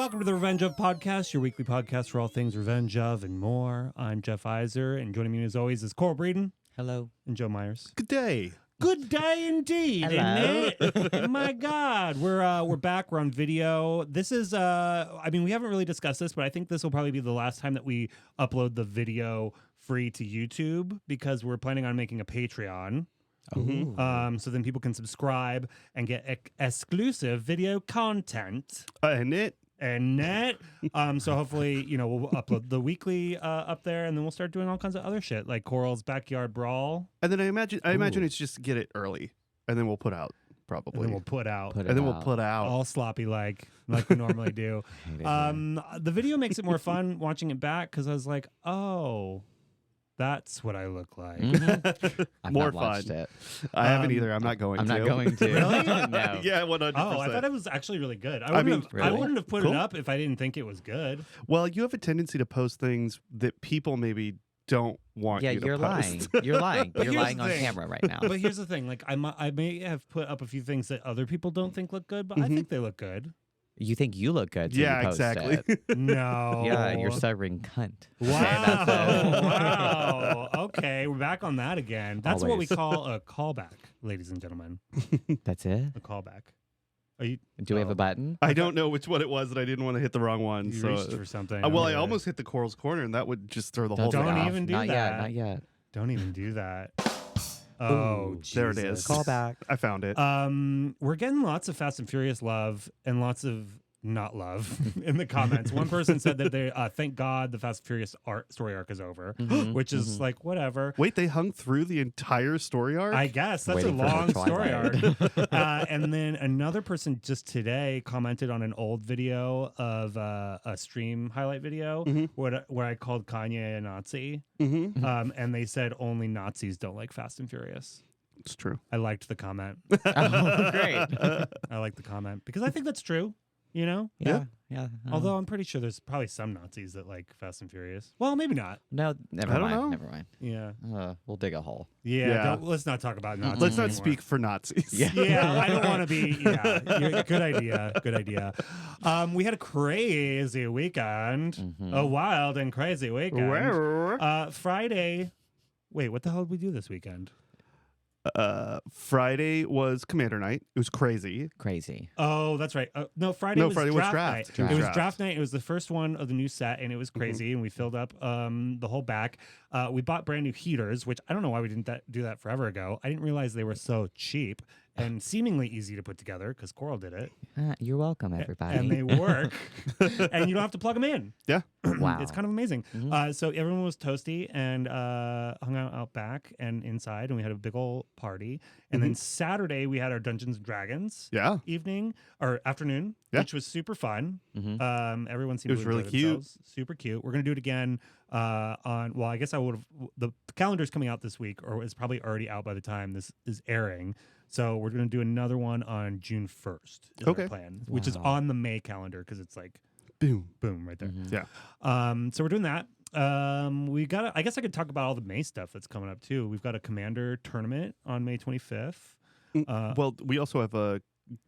welcome to the Revenge of Podcast, your weekly podcast for all things revenge of and more. I'm Jeff Iser, and joining me as always is Coral Breeden. Hello. And Joe Myers. Good day. Good day indeed. Hello. Isn't it? My God, we're back. We're on video. This is we haven't really discussed this, but I think this will probably be the last time that we upload the video free to YouTube because we're planning on making a Patreon. Oh. So then people can subscribe and get exclusive video content. So hopefully, we'll upload the weekly up there, and then we'll start doing all kinds of other shit like Coral's Backyard Brawl. And then I imagine it's just to get it early, and then we'll put out probably. And then we'll put out. We'll put out all sloppy like we normally do. The video makes it more fun watching it back because I was like, oh, that's what I look like. Mm-hmm. I've more not watched fun. It. I haven't either. I'm not going to. I'm not going to. Really? No. Yeah, 100%. Oh, I thought it was actually really good. I wouldn't have put it up if I didn't think it was good. Well, you have a tendency to post things that people maybe don't want you to you're post. lying. You're lying. But You're here's lying the on thing. camera right now. But here's the thing: like I may have put up a few things that other people don't think look good, but I think they look good. You think you look good? So Yeah, you post exactly. It. No. Yeah, you're stuttering cunt. Wow. Okay, Wow. Okay, we're back on that again. That's what we Always. call a callback, ladies and gentlemen. That's it. A callback. Are you? Do we have a button? I don't know which one it was, and I didn't want to hit the wrong one. You so reached for something. well, I Okay. almost hit the Coral's Corner, and that would just throw the whole Don't thing off. even do not that. Yet. Not yet. Don't even do that. Oh, there it Jesus. is. Call back. I found it. We're getting lots of Fast and Furious love and lots of not love in the comments. One person said that they thank God the Fast and Furious story arc is over, which is like whatever. Wait, they hung through the entire story arc? I guess that's Waiting a for long the story arc. Twilight. And then another person just today commented on an old video of a stream highlight video where I called Kanye a Nazi. And they said only Nazis don't like Fast and Furious. It's true. I liked the comment. Oh, great. I like the comment because I think that's true. You know? Yeah. Although I'm pretty sure there's probably some Nazis that like Fast and Furious. Well, maybe not. No, never I don't mind. know. Never mind. Yeah. We'll dig a hole. Yeah. Let's not talk about Nazis. Let's not anymore. speak for Nazis. Yeah, I don't want to be. Yeah, good idea. Good idea. We had a crazy weekend, a wild and crazy weekend. Friday. Wait, what the hell did we do this weekend? Friday was Commander Night. It was crazy. Crazy. Oh, that's right. Friday was draft night. Draft. It was draft night. It was the first one of the new set, and it was crazy. And we filled up the whole back. We bought brand new heaters, which I don't know why we didn't do that forever ago. I didn't realize they were so cheap and seemingly easy to put together because Coral did it. You're welcome, everybody. And they work, and you don't have to plug them in. Yeah. Wow. It's kind of amazing. So everyone was toasty and hung out back and inside, and we had a big old party. And then Saturday we had our Dungeons and Dragons evening or afternoon, which was super fun. Everyone seemed to really enjoy cute. themselves. Super cute. We're gonna do it again on. Well, I guess I would have. The calendar's coming out this week, or it's probably already out by the time this is airing. So we're going to do another one on June 1st. Is our plan, which is on the May calendar because it's like boom right there. Yeah. So we're doing that. We got. I guess I could talk about all the May stuff that's coming up too. We've got a Commander tournament on May 25th. Well, we also have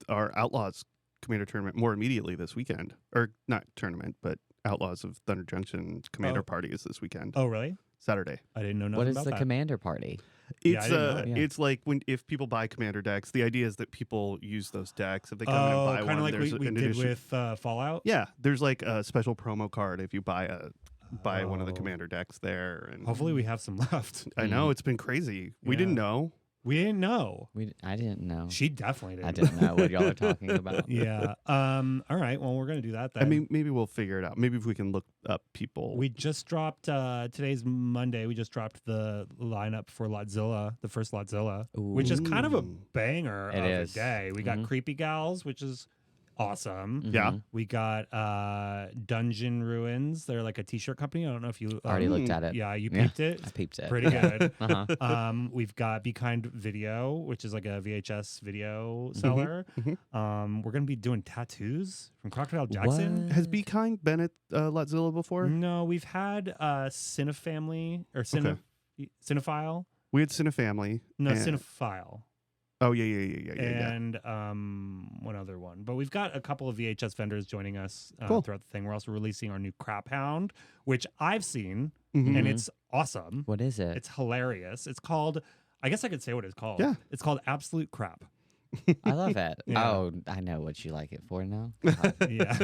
our Outlaws Commander tournament more immediately this weekend, or not tournament, but Outlaws of Thunder Junction Commander party is this weekend. Oh, really? Saturday. I didn't know nothing What is about the that. commander party? It's I didn't know. it's like if people buy Commander decks, the idea is that people use those decks. If they come in and buy kind one, of like there's we an did addition- with Fallout. Yeah, there's like a special promo card if you buy one of the Commander decks there. And Hopefully, we have some left. I know it's been crazy. We didn't know. We didn't know. I didn't know. She definitely didn't. I didn't know what y'all are talking about. Yeah. All right. Well, we're gonna do that then. I mean, maybe we'll figure it out. Maybe if we can look up people. We just dropped. Today's Monday. We just dropped the lineup for Lotzilla, the first Lotzilla, which is kind of a banger It of is. a day. We got Creepy Gals, which is awesome. Yeah. We got Dungeon Ruins. They're like a t-shirt company. I don't know if you Already looked at it. Yeah, you peeped it. I peeped it. Pretty good. Uh-huh. We've got Be Kind Video, which is like a VHS video seller. We're gonna be doing tattoos from Crocodile Jackson. Has Be Kind been at Lotzilla before? No, we've had Cinefamily or Cinephile. We had Cinefamily. No, and- Cinephile. Oh yeah. And one other one. But we've got a couple of VHS vendors joining us Cool. throughout the thing. We're also releasing our new Crap Hound, which I've seen, Mhm. and it's awesome. What is it? It's hilarious. It's called, I guess I could say what it's called. Yeah. It's called Absolute Crap. I love it. Yeah. Oh, I know what you like it for now. Yeah.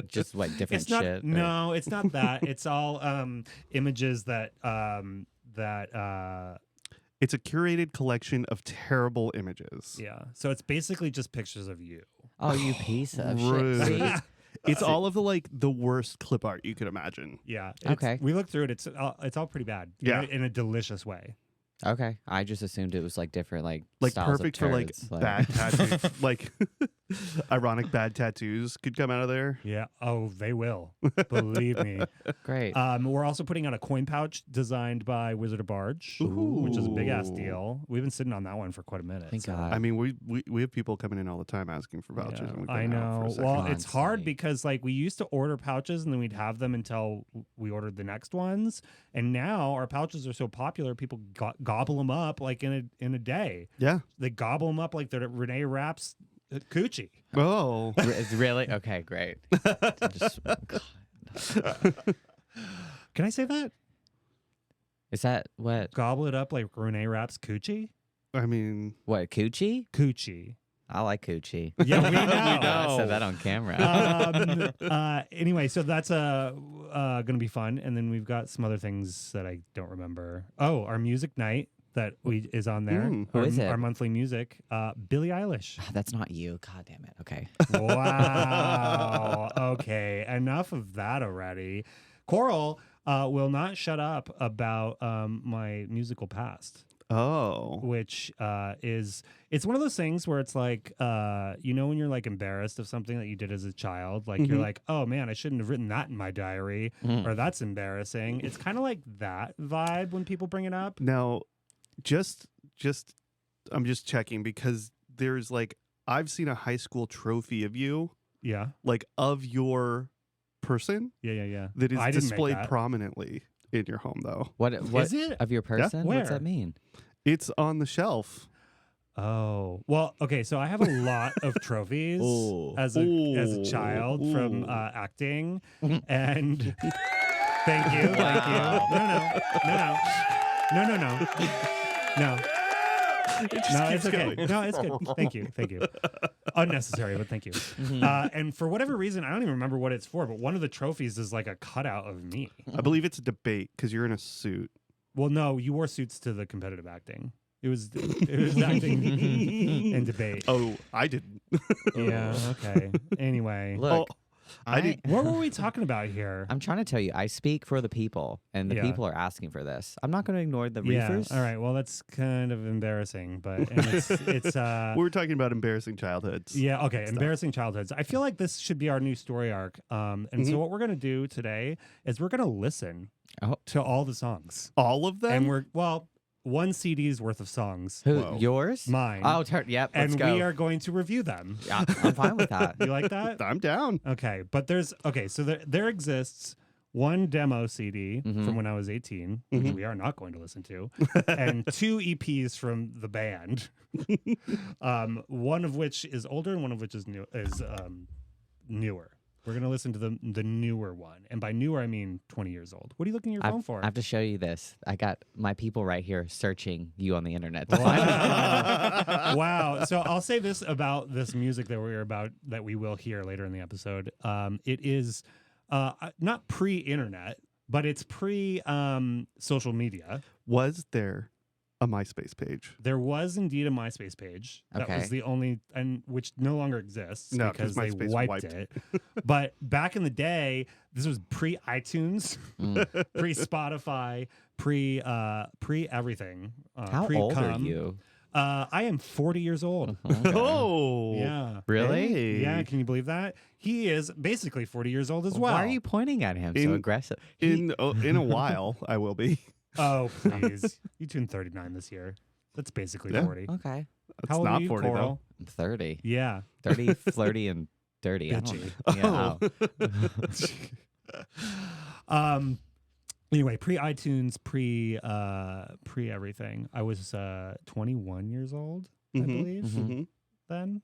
Just like different It's not, shit. or- no, it's not that. It's all images that It's a curated collection of terrible images. yeah. So it's basically just pictures of you. Oh, you piece of Rude. shit. See? It's all of the worst clip art you could imagine. Yeah. Okay. We looked through it. It's all pretty bad. Yeah. In a delicious way. Okay. I just assumed it was like different, like styles Perfect of for like turds, bad tattoos, like ironic bad tattoos could come out of there. Yeah. Oh, they will. Believe me. Great. We're also putting out a coin pouch designed by Wizard of Barge, which is a big ass Ooh. deal. We've been sitting on that one for quite a minute. Thank so- God. I mean, we have people coming in all the time asking for vouchers. Yeah, and we've I been out for know. a second. Well, it's hard Constantly. because like we used to order pouches and then we'd have them until we ordered the next ones, and now our pouches are so popular, people gobble them up like in a day. Yeah. They gobble them up like they're Renee Rapp's coochie. Oh. Really? Okay, great. Just, God. Can I say that? Is that what? Gobble it up like Renee Rapp's coochie? I mean, What, coochie? Coochie. I like coochie. Yeah, we know. I said that on camera. Anyway, so that's gonna be fun, and then we've got some other things that I don't remember. Oh, our music night that is on there. Who is it? Our monthly music. Billie Eilish. That's not you. God damn it. Okay. Wow. Okay, enough of that already. Coral will not shut up about my musical past. oh. Which it's one of those things where it's like when you're like embarrassed of something that you did as a child, like you're like, oh man, I shouldn't have written that in my diary, or that's embarrassing. It's kind of like that vibe when people bring it up. Now, I'm just checking because there's like I've seen a high school trophy of you, Yeah, like of your person yeah. that is I didn't make displayed that. prominently in your home though. What Is it? of your person? Where? What's that mean? It's on the shelf. Oh well, okay. So I have a lot of trophies Ooh. as a child from Ooh. acting, and thank you. No. It just No, keeps it's okay. going. No, it's good. Thank you. Unnecessary, but thank you. And for whatever reason, I don't even remember what it's for, but one of the trophies is like a cutout of me. I believe it's a debate because you're in a suit. Well, no, you wore suits to the competitive acting. It was acting and debate. Oh, I didn't. Yeah. Okay. Anyway, Look, I did. what were we talking about here? I'm trying to tell you, I speak for the people, and the Yeah. people are asking for this. I'm not going to ignore the Yeah. reefers. All right. Well, that's kind of embarrassing, but and it's We were talking about embarrassing childhoods. yeah, okay. Embarrassing childhoods. I feel like this should be our new story arc. And so what we're gonna do today is we're gonna listen to all the songs, All of them? and one CD's worth of songs, Who? Whoa. Yours? mine. Oh, yep. Let's and go. we are going to review them. Yeah, I'm fine with that. You like that? I'm down. Okay, but so there exists one demo CD from when I was 18, which we are not going to listen to, and two EPs from the band, one of which is older and one of which is newer. We're going to listen to the newer one. And by newer, I mean 20 years old. What are you looking at your phone for? I have to show you this. I got my people right here searching you on the internet to find it. Wow. So I'll say this about this music that we will hear later in the episode. It is not pre-internet, but it's pre-social media. Was there a MySpace page? There was indeed a MySpace page. That Okay. was the only, and which no longer exists No, because 'cause they MySpace wiped wiped. it. But back in the day, this was pre-iTunes, pre-Spotify, pre-everything. How old are pre-cum. you? I am 40 years old. Okay. Oh. Yeah. Really? Hey. Yeah, can you believe that? He is basically 40 years old as well. Why are you pointing at him so In- aggressive? In a while, I will be. Oh, please. You turned 39 this year. That's basically Yeah. 40. Okay. It's How old not are you, 40 Coral? I'm 30. Yeah. 30, flirty, and dirty. I don't know. Yeah. Anyway, pre-iTunes, pre everything. I was 21 years old. I Mhm, believe. mhm. Then,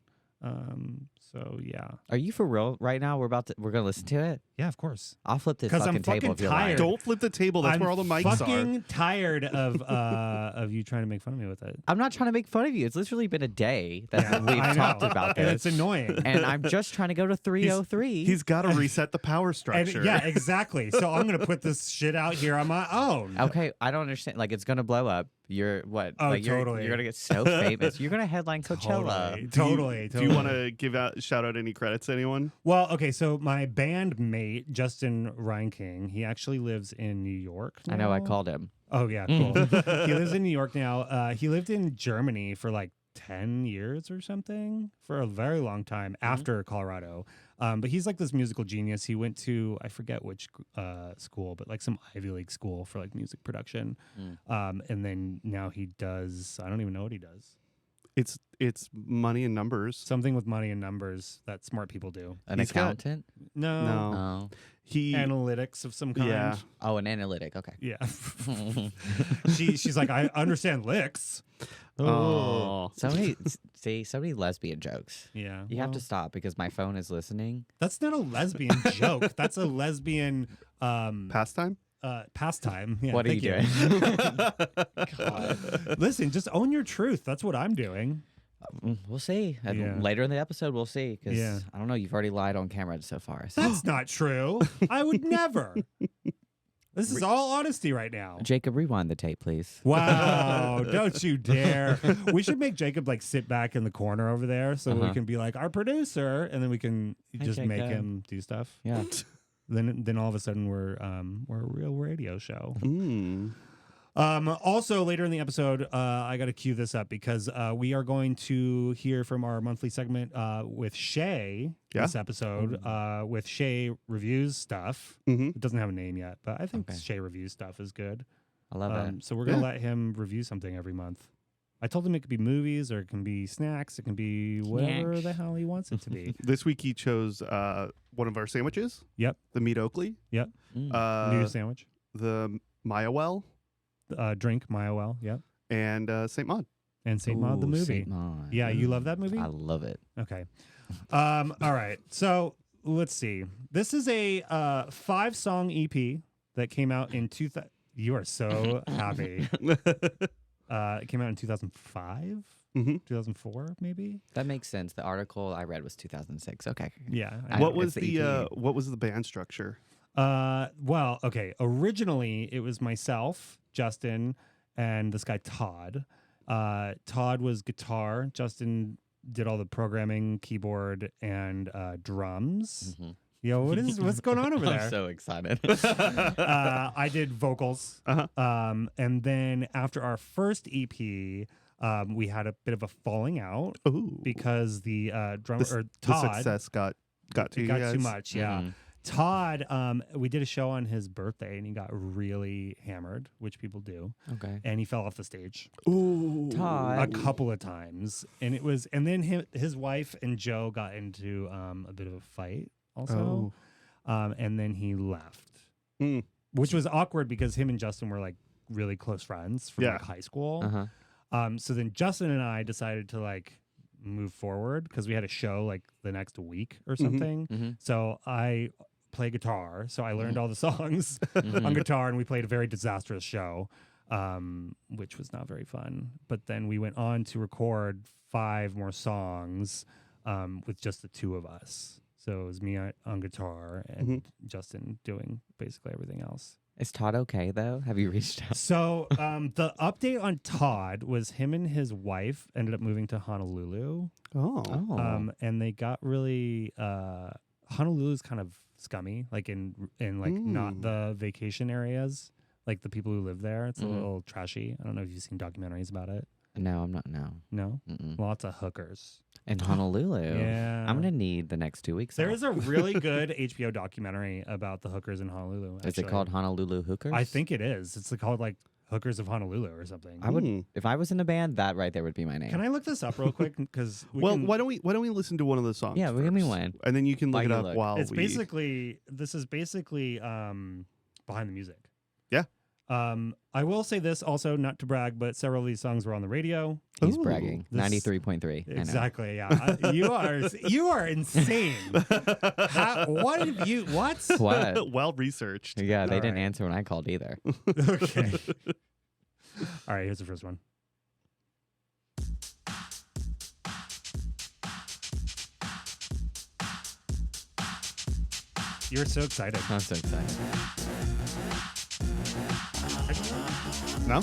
so yeah, Are you for real right now? We're gonna listen to it. yeah, of course. I'll flip this 'Cause I'm fucking table fucking if you're lying. tired. Don't flip the table. That's I'm where all the mics fucking are. tired of you trying to make fun of me with it. I'm not trying to make fun of you. It's literally been a day that Yeah, we've I talked know. about And this. it's annoying. And I'm just trying to go to 303. He's got to reset the power And structure. yeah, exactly. So I'm gonna put this shit out here on my own. Okay, I don't understand. Like, it's gonna blow up. You're what? Oh, like, totally. You're gonna get so famous. You're gonna headline Coachella. Totally. Do you want to shout out any credits to anyone? Well, okay, so my bandmate, Justin Reinking, he actually lives in New York I know. I now. called him. Oh, yeah, cool. He lives in New York now. He lived in Germany for like 10 years or something for a very long time after Colorado. But he's like this musical genius. He went to, I forget which school, but like some Ivy League school for like music production. And then now he does, I don't even know what he does. It's money and numbers. Something with money and numbers that smart people do. An He's got- accountant? No. Oh. He Analytics of some kind. Yeah. Oh, an analytic. Okay. Yeah. She's like, I understand licks. Oh. So many lesbian jokes. Yeah. You have well, to stop because my phone is listening. That's not a lesbian joke. That's a lesbian Pastime. pastime. Yeah, What are thank you doing? God. Listen, just own your truth. That's what I'm doing. We'll see. And Yeah. later in the episode, we'll see. Because Yeah. I don't know. You've already lied on camera so far. So. That's not true. I would never. This is all honesty right now. Jacob, rewind the tape, please. Wow, don't you dare. We should make Jacob like sit back in the corner over there so we can be like our producer and then we can just make Jacob. him do stuff. Yeah. Then all of a sudden we're a real radio show. Mm. Also later in the episode, I got to cue this up because we are going to hear from our monthly segment with Shay this episode with Shay Reviews Stuff. Mm-hmm. It doesn't have a name yet, but I think Okay. Shay Reviews Stuff is good. I love it. So we're going to let him review something every month. I told him it could be movies or it can be snacks. It can be whatever Snacks. the hell he wants it to be. This week he chose one of our sandwiches. Yep. The meat Oakley. Yep. Mm. New sandwich. The Maya Well Drink, Maya Well. Yep. and St. Maud. And St. Maud the Ooh, movie. Saint Maud. Yeah, you love that movie? I love it. Okay. All right. So let's see. This is a 5-song EP that came out in 2000. You are so happy. It came out in 2005, Mm-hmm. 2004, maybe. That makes sense. The article I read was 2006. Okay. Yeah. What It's was the the EP. what was the band structure? Well, okay. Originally, it was myself, Justin, and this guy Todd. Todd was guitar. Justin did all the programming, keyboard, and drums. Mhm. Yo, what's going on over there? I'm so excited. I did vocals. Uh-huh. And then after our first EP, we had a bit of a falling out Ooh. because the drummer The Todd success got to it you got guys? too much. Yeah. Mhm. Todd, we did a show on his birthday and he got really hammered, which people do, Okay. and he fell off the stage Ooh. a Todd. couple of times. And then his wife and Joe got into a bit of a fight also. And then he left, Mm. which was awkward because him and Justin were like really close friends from Yeah. like high school. Uh-huh. So then Justin and I decided to like move forward because we had a show like the next week or something. Mhm. So I play guitar. So I learned all the songs Mhm. on guitar and we played a very disastrous show, which was not very fun. But then we went on to record 5 more songs with just the 2 of us. So it was me on guitar and Justin doing basically everything else. Is Todd okay though? Have you reached out? So the update on Todd was him and his wife ended up moving to Honolulu. Oh. And they got really Honolulu's kind of scummy, like in like not the vacation areas, like the people who live there. It's a little trashy. I don't know if you've seen documentaries about it. No, I'm not. No. No, Mm-mm. lots of hookers. In Honolulu. Yeah, I'm gonna need the next 2 weeks. There off. is a really good HBO documentary about the hookers in Honolulu. Is it actually. called Honolulu Hookers? I think it is. It's called like Hookers of Honolulu or something. I would. Mm. If I was in a band, that right there would be my name. Can I look this up real quick? Because Well, why don't we listen to one of the songs? Yeah, give me first? one. and then you can look While it you up look. while It's we. basically this is basically behind the music. Yeah. I will say this also, not to brag, but several of these songs were on the radio. He's Ooh, bragging. this- 93.3. Exactly. Yeah. You are insane. What have you? What? What? Well researched. Yeah, they All didn't right. answer when I called either. Okay. All right. Here's the first one. You're so excited. I'm so excited. No?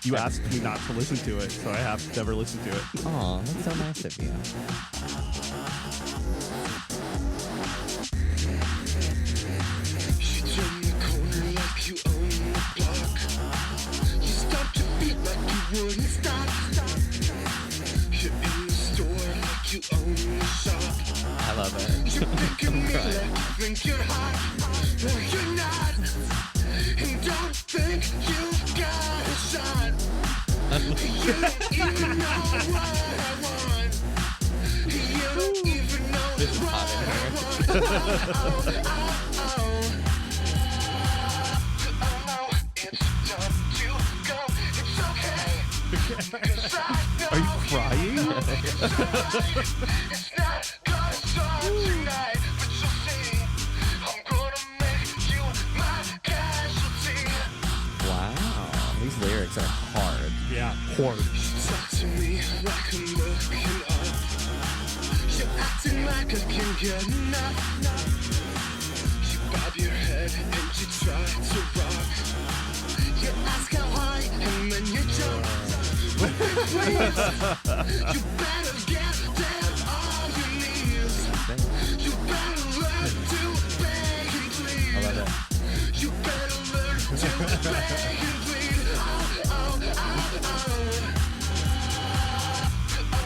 You asked me not to listen to it, so I have never listened to it. Oh, that's so nice of you. You turn the corner like you own the block. You stop your feet like you wouldn't stop. You're in the store like you own the shop. I love it. You're picking me like you think you're hot. Well, you're not. And don't think you got a shot. You don't even know what I want. You don't even know This is what hot in I here. want. Are you crying? It's not gonna start tonight, but you'll see. I'm gonna make you my casualty. Wow. These lyrics are hard. Yeah. Horde. You talk to me like I'm looking up. You're acting like I can get enough. You bob your head and you try to rock. You ask how high and then you jump. Please, you better get down on your knees. You better learn to beg and plead. I love it. You better learn to beg and plead. Oh,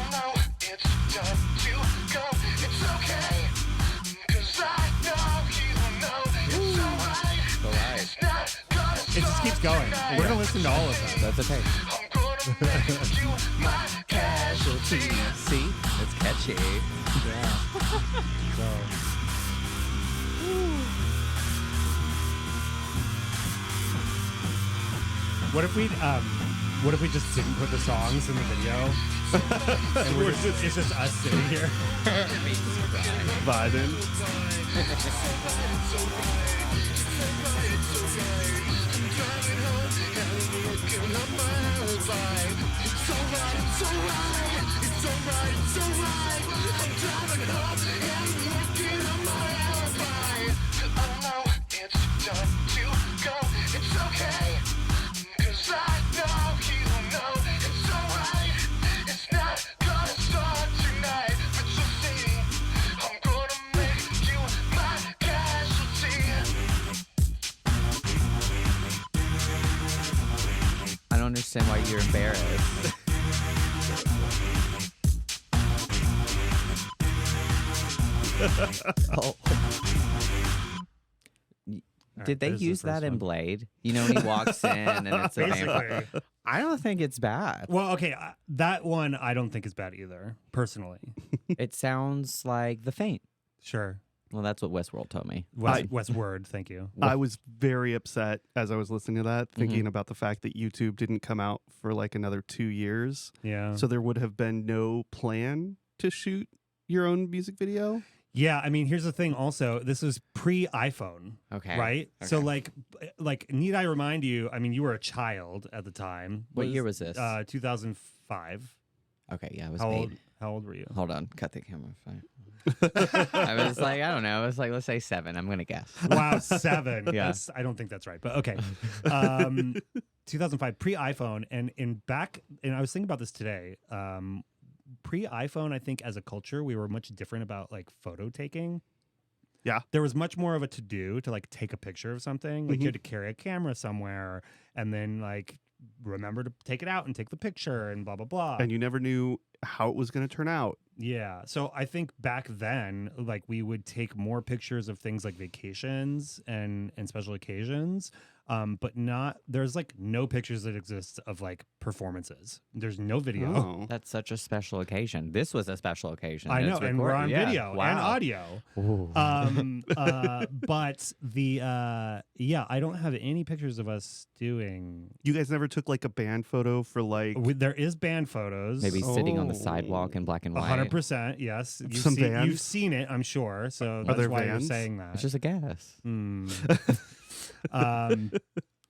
no, it's time to go. It's okay, 'cause I know you know it's alright. Alright. It's not gonna It just keeps going. We're gonna listen to all of them. That's okay. I'm gonna make you my casualty. See? It's catchy. So. What if we just didn't put the songs in the video? And it's just us sitting here. Vibing. I don't understand why you're embarrassed. Oh. Did they there's the use that first in one. Blade? You know, when he walks in and it's a vampire. Basically. I don't think it's bad. Well, okay, that one I don't think is bad either, personally. It sounds like The Faint. Sure. Well, that's what Westworld told me. Westward, thank you. I was very upset as I was listening to that, thinking about the fact that YouTube didn't come out for like another 2 years. Yeah. So there would have been no plan to shoot your own music video. Yeah, I mean, here's the thing also. This was pre-iPhone, Okay. right? So Okay. like need I remind you, I mean, you were a child at the time. What year was this? 2005. Okay, yeah, I was How 8. old? How old were you? Hold on, cut the camera. Fine. I was like, I don't know. I was like, let's say 7. I'm gonna guess. Wow, 7. Yeah. I don't think that's right, but okay. 2005, pre-iPhone, and I was thinking about this today. Pre-iPhone, I think as a culture, we were much different about like photo taking. Yeah. There was much more of a to-do to like take a picture of something. Like you had to carry a camera somewhere and then like remember to take it out and take the picture and blah, blah, blah. And you never knew how it was going to turn out. Yeah. So I think back then, like we would take more pictures of things like vacations and special occasions. But there's like no pictures that exist of like performances. There's no video. Oh. That's such a special occasion. This was a special occasion. I know, It's and we're on recorded. video Wow. and audio. Ooh. But I don't have any pictures of us doing. You guys never took like a band photo for like There is band photos. Maybe sitting on the Oh. sidewalk in black and white. 100%. Yes, Some bands? you've seen it, I'm sure. So that's there why vans? you're saying that. It's just a guess.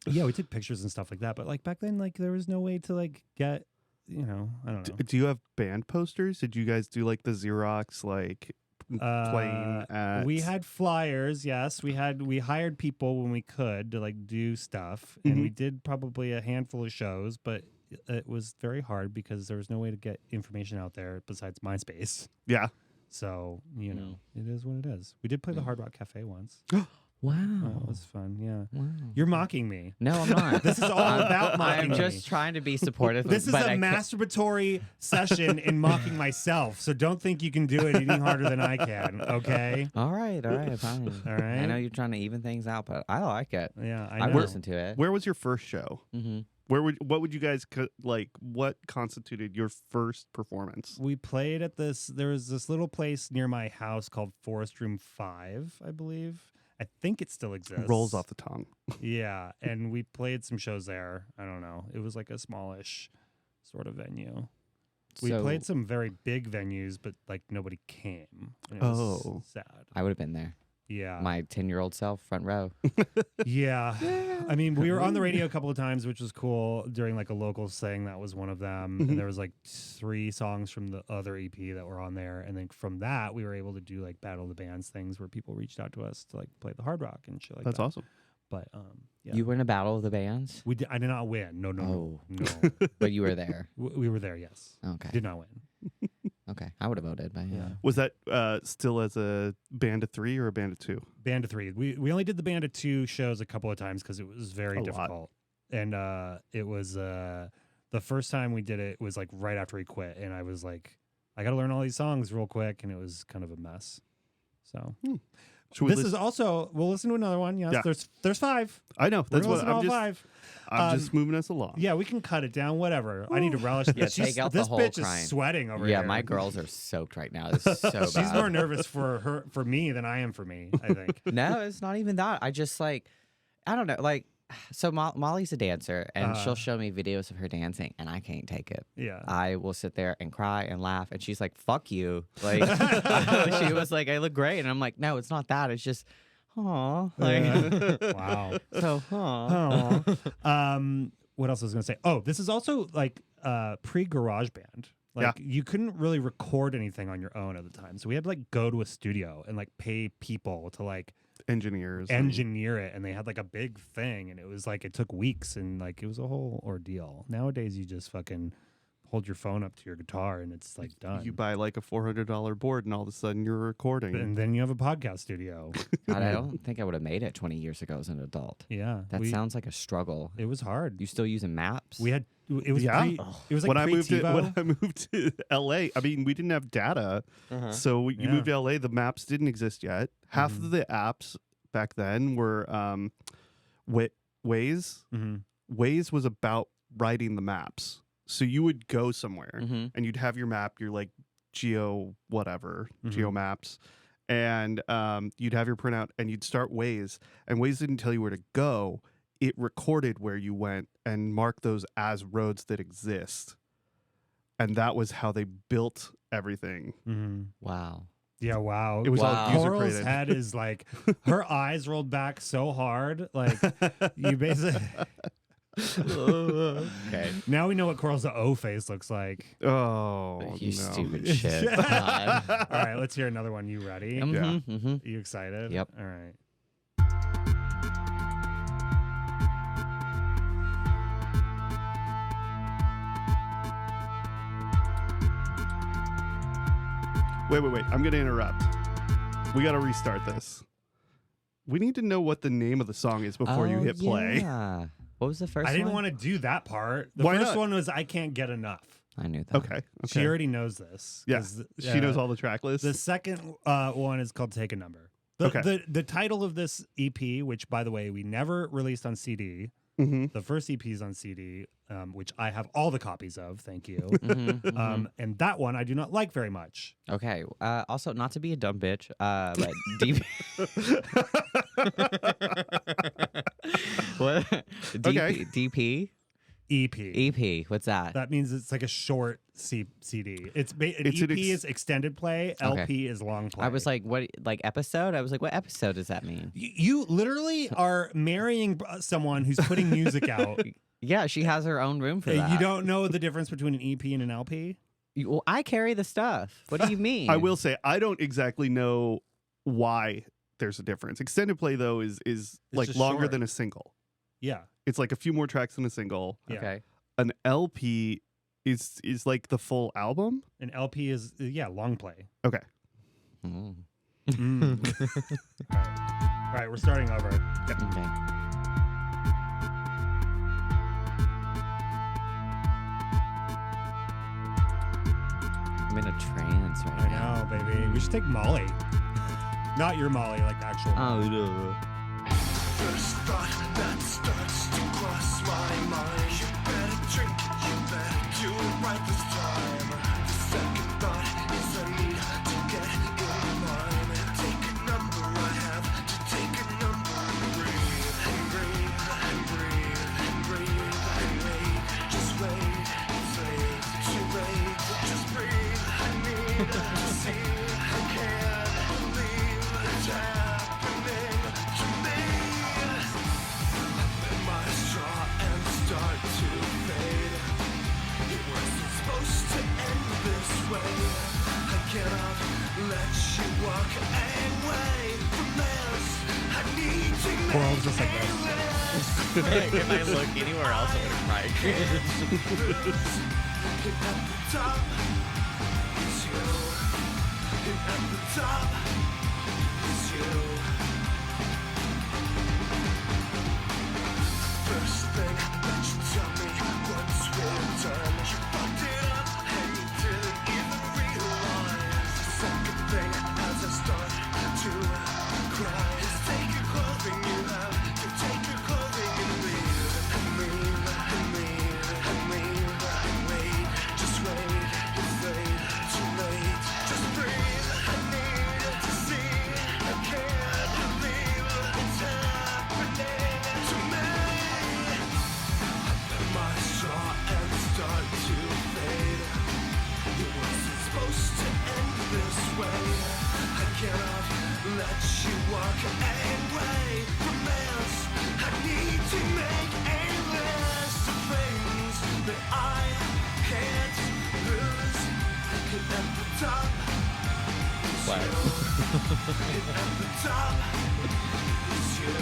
Yeah, we took pictures and stuff like that, but like back then, like there was no way to like get, I don't know. Do you have band posters? Did you guys do like the Xerox like playing at? We had flyers. Yes, we hired people when we could to like do stuff, and we did probably a handful of shows, but it was very hard because there was no way to get information out there besides MySpace. Yeah. So it is what it is. We did play the Hard Rock Cafe once. Wow. Oh, it was fun. Yeah. Wow. You're mocking me. No, I'm not. This is all about mocking I'm just me. trying to be supportive. This is but a I can't- masturbatory session in mocking myself. So don't think you can do it any harder than I can. Okay. All right, fine. All right. I know you're trying to even things out, but I like it. Yeah, I I know. listen to it. Where was your first show? Mm-hmm. What would you guys like? What constituted your first performance? We played at there was this little place near my house called Forest Room 5, I believe. I think it still exists. Rolls off the tongue. Yeah, and we played some shows there. I don't know. It was like a smallish sort of venue. We played some very big venues, but like nobody came. And it was sad. I would have been there. Yeah. My 10-year-old self, front row. Yeah. I mean, we were on the radio a couple of times, which was cool. During like a local thing, that was one of them. And there was like 3 songs from the other EP that were on there. And then from that, we were able to do like Battle of the Bands things where people reached out to us to like play the Hard Rock and shit like that. That's awesome. But yeah. You were in a battle of the bands? I did not win. No. But you were there. We were there, yes. Okay. Did not win. Okay. I would have voted, but yeah. Was that still as a band of 3 or a band of 2? Band of 3. We only did the Band of 2 shows a couple of times because it was very difficult. And it was the first time we did it was like right after we quit, and I was like, I got to learn all these songs real quick, and it was kind of a mess. So this is also, we'll listen to another one. Yes, Yeah. there's 5. I know. That's We're what gonna listen to I'm all just. 5. I'm just moving us along. Yeah, we can cut it down. Whatever. I need to relish Yeah, this. take out the this whole bitch crying. is sweating over Yeah, here. my girls are soaked right now. This is so bad. She's more nervous for me than I am for me, I think. No, it's not even that. I just like, I don't know. Like, so Molly's a dancer, and she'll show me videos of her dancing, and I can't take it. Yeah. I will sit there and cry and laugh, and she's like, "Fuck you!" Like, she was like, "I look great," and I'm like, "No, it's not that. It's just, aw." Like, Wow. so, aw. What else was I going to say? Oh, this is also like pre-GarageBand. Like you couldn't really record anything on your own at the time. So we had to like go to a studio and like pay people to like Engineers. engineer it, and they had like a big thing, and it was like it took weeks, and like it was a whole ordeal. Nowadays you just fucking hold your phone up to your guitar and it's like done. You buy like a $400 board, and all of a sudden you're recording. And then you have a podcast studio. God, I don't think I would have made it 20 years ago as an adult. Yeah. That sounds like a struggle. It was hard. You still using maps? We had it was Yeah. it was like when I moved pre-TiVo. to LA, I mean, we didn't have data, so you moved to LA. The maps didn't exist yet. Half of the apps back then were Waze. Waze was about writing the maps. So you would go somewhere and you'd have your map, your like geo maps, and you'd have your printout and you'd start Waze, and Waze didn't tell you where to go. It recorded where you went and marked those as roads that exist. And that was how they built everything. Wow. Yeah, wow. It was all user Coral's created. head is like, her eyes rolled back so hard. Like, you basically. Okay. Now we know what Coral's O face looks like. Oh, You no. stupid shit. God. All right, let's hear another one. You ready? You excited? Yep. All right. Wait. I'm going to interrupt. We got to restart this. We need to know what the name of the song is before you hit play. Yeah. What was the first one? I didn't want to do that part. The Why first not? one was I Can't Get Enough. I knew that. Okay. She already knows this. Yeah. 'cause, She knows all the track lists. The second one is called Take a Number. The title of this EP, which, by the way, we never released on CD. Mm-hmm. The first EP is on CD, which I have all the copies of. Thank you. And that one I do not like very much. Okay. Also, not to be a dumb bitch, but DP. What? Okay. DP? EP. EP. What's that? That means it's like a short CD. It's an EP is extended play. LP is long play. I was like, what? Like episode? I was like, what episode does that mean? You literally are marrying someone who's putting music out. Yeah, she has her own room for that. You don't know the difference between an EP and an LP? Well, I carry the stuff. What do you mean? I will say I don't exactly know why there's a difference. Extended play though is like just longer short. than a single. Yeah. It's like a few more tracks than a single. Yeah. Okay. An LP is like the full album. An LP is long play. Okay. Mm. All right, we're starting over. Okay. I'm in a trance right I now. know, baby. We should take Molly. Not your Molly, like the actual. Oh, no. First thought that starts to cross my mind. You better drink, you better do it right this time. The second thought is I need to get in line. Take a number, I have to take a number. Breathe and breathe and breathe and breathe and wait. Just wait, it's late, too late. Just breathe, I need to see. I can't believe it's happening to me. My straw and start to fade. It wasn't supposed to end this way. I cannot let you walk away from this. I need to Or I'll just like this. If I look anywhere else, I would cry. At the top, it's you. At the top, it's you. First thing that you tell me what's really done. You fucked it up and you didn't even realize. The second thing as I start to cry is take your clothing you have to take your clothing and leave and leave and leave and leave and wait. Just wait, it's late, too late. Just breathe. I need to see. I can't believe it's happening to me. My straw and start to fade. It wasn't supposed to end this way. I cannot let you walk away from this. I need to make a list of things that I can't lose. Hit at the top. What? Hit at the top. It's you.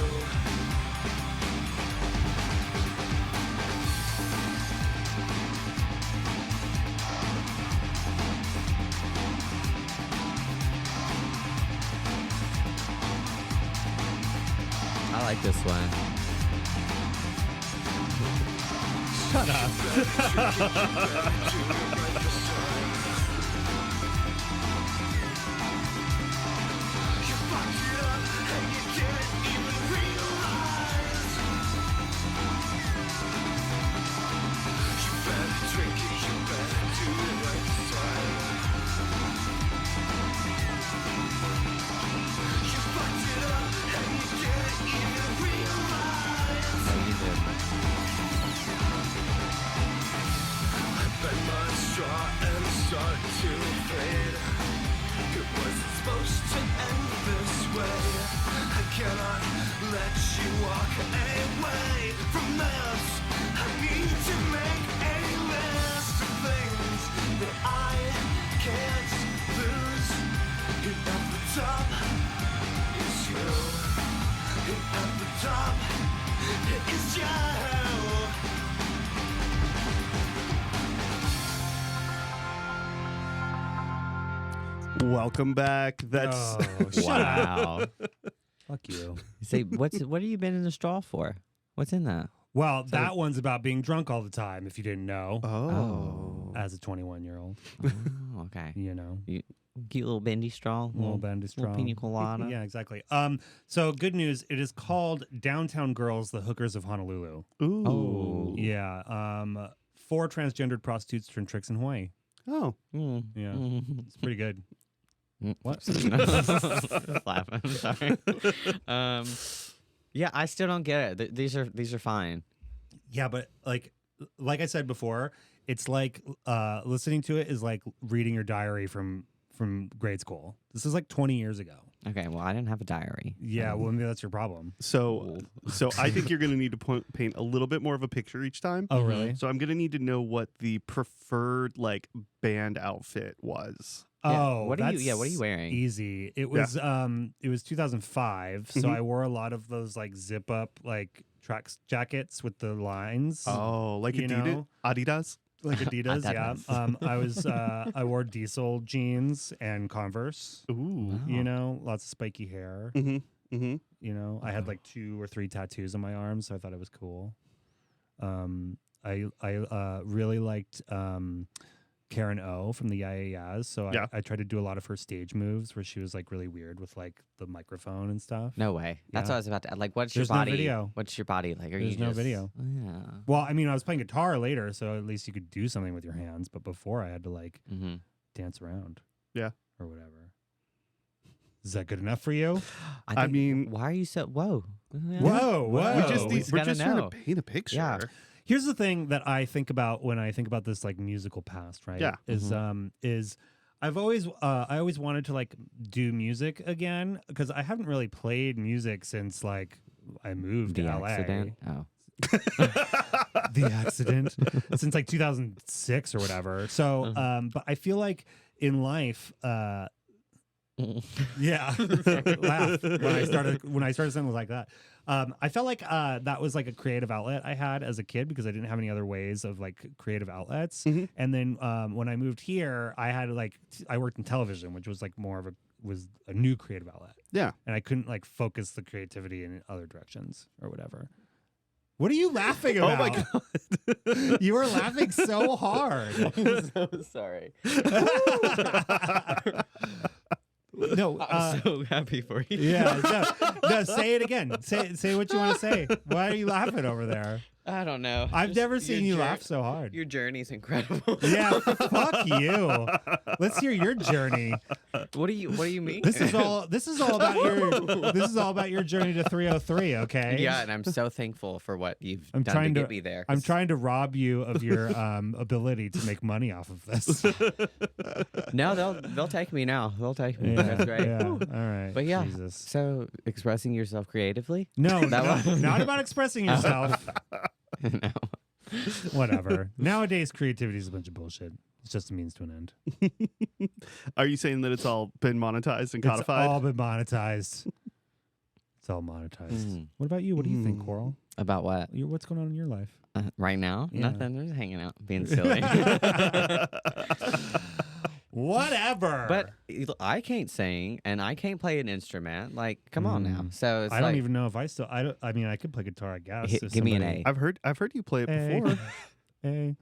I like this one. Shut up. Cannot let you walk away from this. I need to make a list of things that I can't lose. Hit at the top, it's you. Hit at the top, it's you. Welcome back. That's Oh, shut Wow. up. Fuck you. Say, what have you been in the straw for? What's in that? Well, that one's about being drunk all the time, if you didn't know. oh. as a 21-year-old. Oh, okay. You know, Cute little bendy straw. little bendy straw. Little pina colada. Yeah, exactly. So good news. It is called Downtown Girls, the Hookers of Honolulu. Ooh. Oh. Yeah. 4 transgendered prostitutes turn tricks in Hawaii. Oh. Mm. Yeah, Mm. it's pretty good. What? Laughing. Sorry. Yeah, I still don't get it. These are fine. Yeah, but like I said before, it's like listening to it is like reading your diary from grade school. This is like 20 years ago. Okay, well, I didn't have a diary. Yeah, well, maybe that's your problem. So I think you're going to need to paint a little bit more of a picture each time. Oh, really? So I'm going to need to know what the preferred like band outfit was. Yeah. Oh, What are you- that's yeah, what are you wearing? Easy. It was 2005, so Mhm. I wore a lot of those like zip up like tracks jackets with the lines. Oh, like You Adidas? know? Adidas? Like Adidas, yeah. Adidas. I wore Diesel jeans and Converse. Ooh. Wow. You know, lots of spiky hair. Mm-hmm. Mm-hmm. You know, I had like 2 or 3 tattoos on my arms, so I thought it was cool. I really liked Karen O from the Yayas, so Yeah. I tried to do a lot of her stage moves where she was like really weird with like the microphone and stuff. No way. That's Yeah. what I was about to. Like, what's There's your no body? video. What's your body like? Are There's you no just, video. Yeah. Well, I mean, I was playing guitar later, so at least you could do something with your hands. But before, I had to like Mm-hmm. dance around. Yeah. Or whatever. Is that good enough for you? I mean- why are you so? Whoa. Yeah. Whoa, whoa. We Oh, just we need, we're gotta just trying know. to paint a picture. Yeah. Here's the thing that I think about when I think about this like musical past, right? Yeah. Is I've always I always wanted to like do music again because I haven't really played music since like I moved The to LA. accident. Oh. The accident since like 2006 or whatever. So but I feel like in life yeah laugh when I started something like that. I felt like that was like a creative outlet I had as a kid because I didn't have any other ways of like creative outlets. Mhm. And then when I moved here, I had like I worked in television, which was like more of a new creative outlet. Yeah. And I couldn't like focus the creativity in other directions or whatever. What are you laughing about? Oh my god. You were laughing so hard. I'm so sorry. No, I'm so happy for you. yeah, no, say it again. Say what you want to say. Why are you laughing over there? I don't know. I've Just never seen your you laugh so hard. Your journey's incredible. Yeah, fuck you. Let's hear your journey. What do you mean? This is all about your journey to 303, okay? Yeah, and I'm so thankful for what you've I'm done trying to to- get me there. I'm trying to rob you of your ability to make money off of this. No, they'll take me now. They'll take me. Yeah, That's great. yeah. Woo. All right. But yeah, Jesus. so expressing yourself creatively? No, That no, one- not about expressing yourself. No. Whatever. Nowadays, creativity is a bunch of bullshit. It's just a means to an end. Are you saying that it's all been monetized and It's codified? all been monetized. It's all monetized. Mm. What about you? What do you think, Coral? About what? What's going on in your life? Right now? Yeah. Nothing. I'm just hanging out, being silly. Whatever. But I can't sing and I can't play an instrument. Like, come on now. So it's I don't like, even know if I still. I mean, I could play guitar. I guess. if give me an somebody- A. I've heard you play it Hey. before. Hey.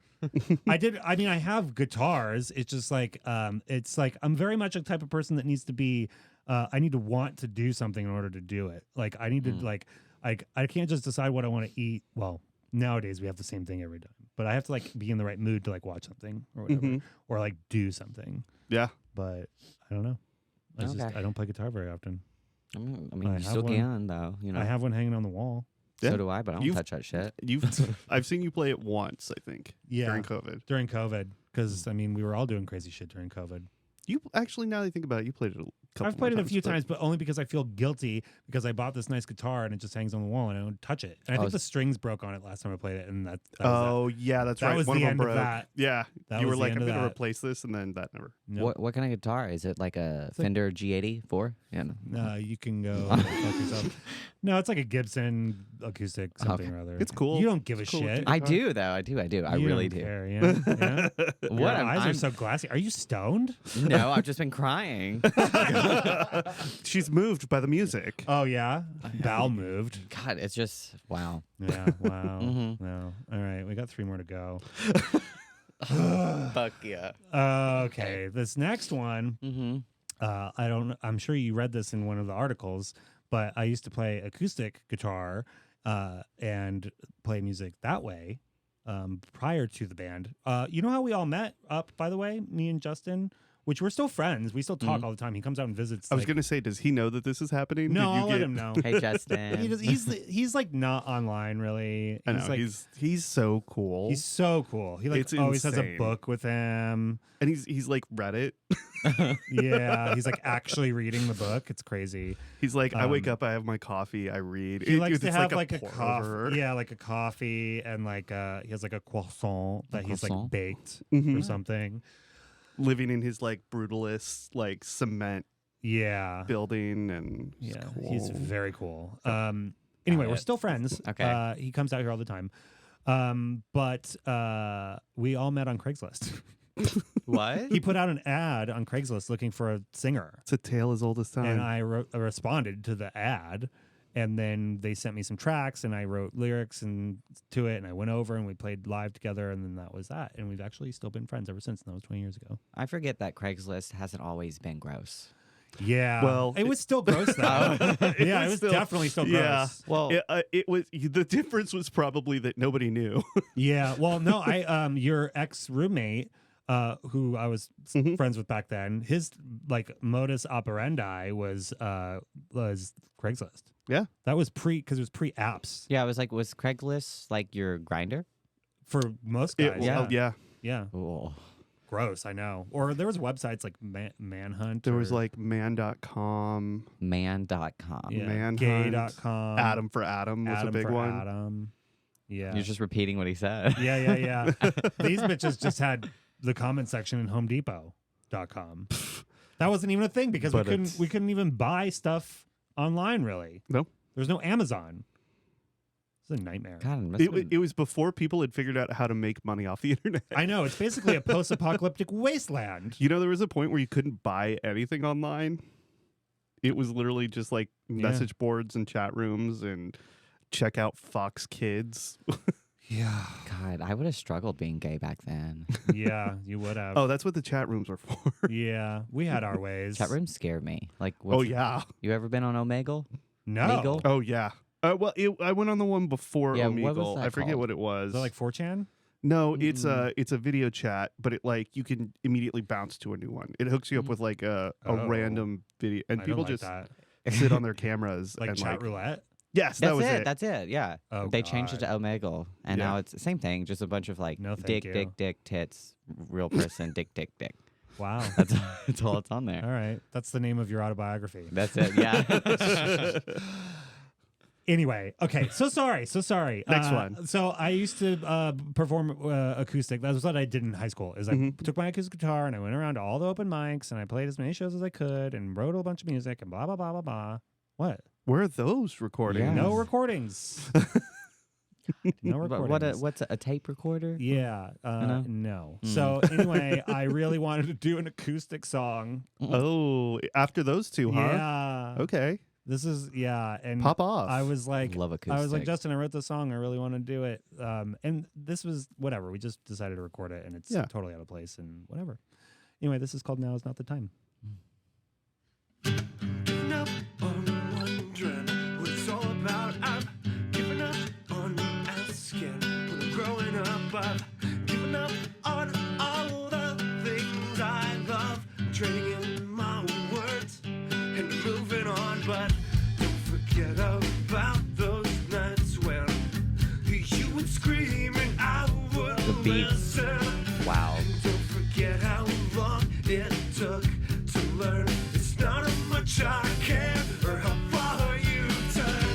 I did. I mean, I have guitars. It's just like, it's like I'm very much a type of person that needs to be. I need to want to do something in order to do it. Like I need to like I can't just decide what I want to eat. Well, nowadays we have the same thing every time, but I have to like be in the right mood to like watch something or whatever, Mhm. or like do something. Yeah. But I don't know. Okay. I don't play guitar very often. I mean, I you have still one. can, though. You know, I have one hanging on the wall. Yeah. So do I, but I don't You've- touch that shit. I've seen you play it once, I think. Yeah. During COVID. During COVID, because I mean, we were all doing crazy shit during COVID. You actually, now that I think about it, you played it a couple I've played it more a few but- times, but only because I feel guilty because I bought this nice guitar and it just hangs on the wall and I don't touch it. And I Oh, think s- the strings broke on it last time I played it, and that was Oh yeah, that's That right. was One the of them end of broke. that. Yeah, That you was were the like, end I'm of gonna that. replace this, and then that never. Nope. What kind of guitar is it? Like a like- Fender G84? Yeah. No. No, you can go fuck yourself. No, it's like a Gibson acoustic something Okay. or other. It's cool. You don't give a It's cool shit. looking. I do though. I do. I You really don't do. care, yeah. Yeah? Your What? eyes are I'm- so glassy. Are you stoned? No, I've just been crying. She's moved by the music. Oh yeah, bowel moved. God, it's just wow. Yeah. Wow. Mhm. No. All right, we got 3 more to go. Fuck yeah. Okay, this next one, I'm sure you read this in one of the articles, but I used to play acoustic guitar and play music that way prior to the band. You know how we all met up, by the way, me and Justin, which we're still friends. We still talk all the time. He comes out and visits. I was going to say, does he know that this is happening? No, I'll let him know. Hey, Justin. He's like not online really. I know, like, he's so cool. He's so cool. He like It's always has a insane. book with him. And he's like Reddit. Yeah, he's like actually reading the book. It's crazy. He's like, I wake up, I have my coffee, I read. He likes to it's have like a pour coffee. over. Yeah, like a coffee and like he has like a croissant that he's like croissant? baked Mhm. or something. Living in his like brutalist like cement Yeah. building, and it's Yeah. cool. He's very cool. Anyway, we're it. still friends. Okay. He comes out here all the time. But we all met on Craigslist. What? He put out an ad on Craigslist looking for a singer. It's a tale as old as time. And I responded to the ad, and then they sent me some tracks, and I wrote lyrics to it, and I went over and we played live together, and then that was that. And we've actually still been friends ever since. And that was 20 years ago. I forget that Craigslist hasn't always been gross. Yeah. Well, it was still gross though. Yeah, it was still- definitely still yeah. gross. Well, it was the difference was probably that nobody knew. Yeah. Well, no, your ex roommate, who I was Mhm. friends with back then, his like modus operandi was Craigslist. Yeah. That was because it was pre apps yeah, I was like, was Craigslist like your grinder? for most guys. Yeah. Yeah. Oh. Gross. I know. Or there was websites like Manhunt. There was or, like man.com, Man.com. yeah, Manhunt, gay.com. Adam for Adam was Adam a big for one. Adam. Yeah. You're just repeating what he said. Yeah. These bitches just had the comment section in HomeDepot.com. That wasn't even a thing because But we couldn't even buy stuff online really. No. There's no Amazon. It's a nightmare. God, it must have been- It was before people had figured out how to make money off the internet. I know. It's basically a post-apocalyptic wasteland. You know, there was a point where you couldn't buy anything online. It was literally just like message boards and chat rooms and check out Fox Kids. Yeah. God, I would have struggled being gay back then. Yeah, you would have. Oh, that's what the chat rooms are for. Yeah, we had our ways. Chat rooms scared me. Like, Oh, yeah. You ever been on Omegle? No. Legal? Oh, yeah. Well, I went on the one before Yeah, what was Omegle. that I forget called? what it was. Is it like 4chan? No, it's a video chat, but it like you can immediately bounce to a new one. It hooks you up with like a Oh. random video, and I people don't like just that. sit on their cameras Like and chat like roulette. yes, that That's was it. it. That's it. Yeah. Oh, They changed it to God. Omegle, and Yeah. now it's the same thing. Just a bunch of like No, thank dick, you. dick, tits, real person, dick. Wow. That's all it's on there. All right. That's the name of your autobiography. That's it. Yeah. Anyway, okay. So sorry. Next one. So I used to perform acoustic. That was what I did in high school. Is I Mhm. took my acoustic guitar and I went around to all the open mics and I played as many shows as I could and wrote a bunch of music and blah blah blah blah blah. What? Where are those recordings? Yeah. No recordings. No recordings. What's a tape recorder? Yeah. know? No. Mm. So anyway, I really wanted to do an acoustic song. Oh, after those two, huh? Yeah. Okay. This is and Pop off. I was like, Love acoustic. I was like, Justin, I wrote this song. I really want to do it. And this was whatever. We just decided to record it, and it's Yeah. totally out of place and whatever. Anyway, this is called "Now Is Not the Time." Giving up on wondering what it's all about. I'm giving up on asking when I'm growing up. I've given up on all the things I love. I'm trading in my words and moving on. But don't forget about those nights when you would scream and I would The beat. listen. Wow. Don't forget how long it took to learn. It's not how much I care or how far you turn.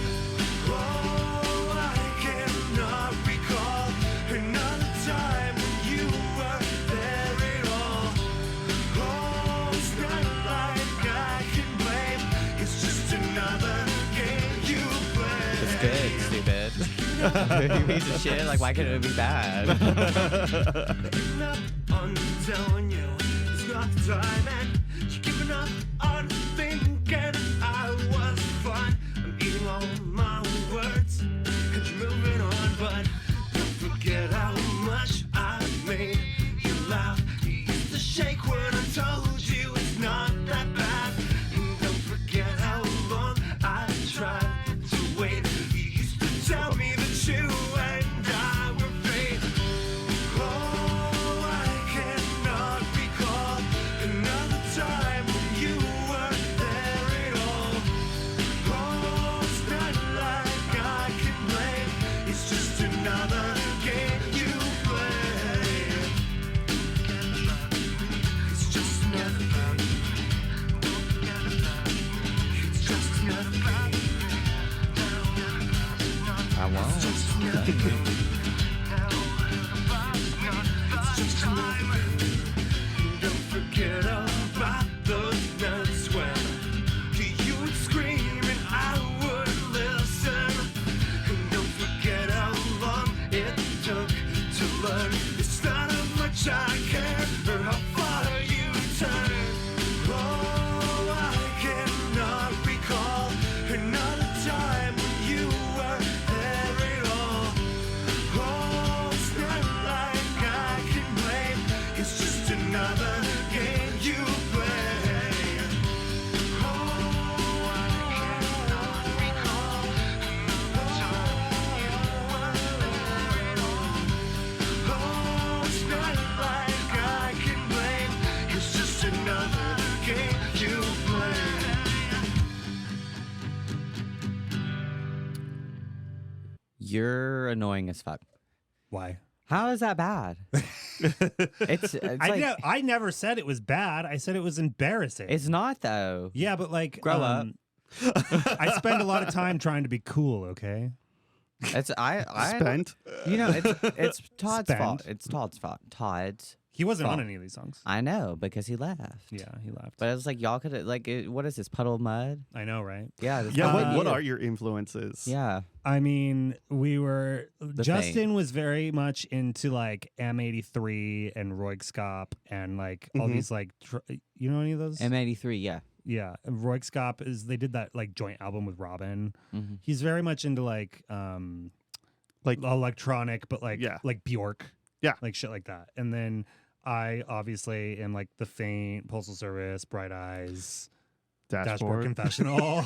Oh, I cannot recall another time when you were there at all. Oh, it's not like I can blame. It's just another game you play. It's good, stupid. You piece of shit. Like, why couldn't it be bad? Giving up on telling you it's not the time, and you're giving up on thinking I was fine. I'm eating all my words, and you're moving on, but don't forget how much I made another game you play. It's just another game. It's just another game. I won't. It's just another game. It's just another game. Don't forget about those nights when you would scream and I would listen. And don't forget how long it took to learn. It's not how much I care or how far you turn. Oh, I cannot recall another time when you were there at all. Oh, it's not like I can blame. It's just another game you play. Oh, I cannot recall another time you were there at all. Oh, it's not like I can blame. It's just another game you play. You're annoying as fuck. Why? How is that bad? it's like I never said it was bad. I said it was embarrassing. it's not though. Yeah, but like Grow up. I spend a lot of time trying to be cool, okay? It's I Spent. You know, it's Todd's Spend. fault. It's Todd's fault. Todd's. He wasn't on Fault. any of these songs. I know because he left. Yeah, he left. But it's like y'all could like what is this puddle of mud? I know, right? Yeah. This Yeah, fucking what you. are your influences? Yeah. I mean, Justin thing. was very much into like M83 and Roigskop and like all Mhm. these like, you know any of those? M83. Yeah. Yeah, Roigskop they did that like joint album with Robin. Mm-hmm. He's very much into like electronic, but like Yeah. like Bjork. Yeah. Like shit like that. And then I obviously am like The Faint, Postal Service, Bright Eyes, Dashboard Confessional,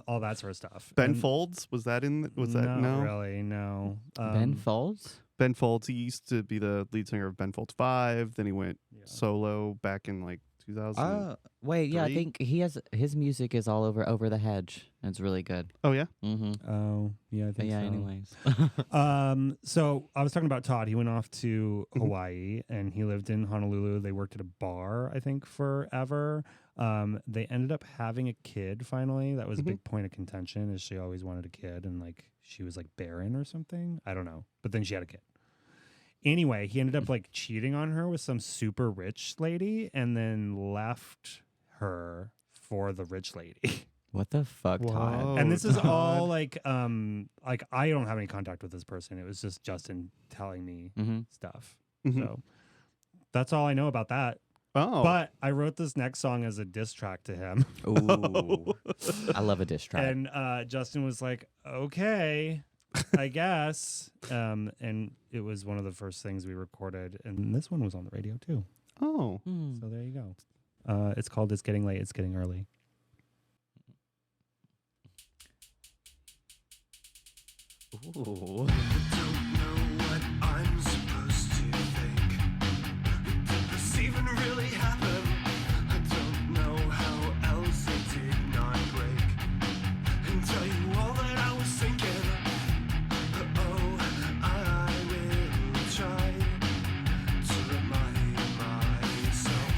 all that sort of stuff. Ben And Folds, was that in? Was that not no? really? No. Ben Folds. Ben Folds. He used to be the lead singer of Ben Folds 5. Then he went Yeah. solo back in like 2000. Oh wait, yeah. I 3? think his music is all over the hedge. It's really good. Oh yeah. Mm-hmm. Oh, yeah, I But think yeah. so. Anyways. So I was talking about Todd. He went off to Mhm. Hawaii and he lived in Honolulu. They worked at a bar, I think, forever. They ended up having a kid finally. That was a Mhm. big point of contention, is she always wanted a kid and like she was like barren or something. I don't know. But then she had a kid. Anyway, he ended up like cheating on her with some super rich lady and then left her for the rich lady. What the fuck, Todd? Whoa. And this is Todd. all like I don't have any contact with this person. It was just Justin telling me Mm-hmm. stuff. Mhm. So that's all I know about that. Oh. But I wrote this next song as a diss track to him. Ooh. I love a diss track. And Justin was like, okay, I guess. And it was one of the first things we recorded. And this one was on the radio too. Oh. Hmm. So there you go. It's called It's Getting Late, It's Getting Early. Ooh. Don't know what I'm supposed to think. Did this even really happen? I don't know how else it did not break. And tell you all that I was thinking. Oh, I will try to remind myself.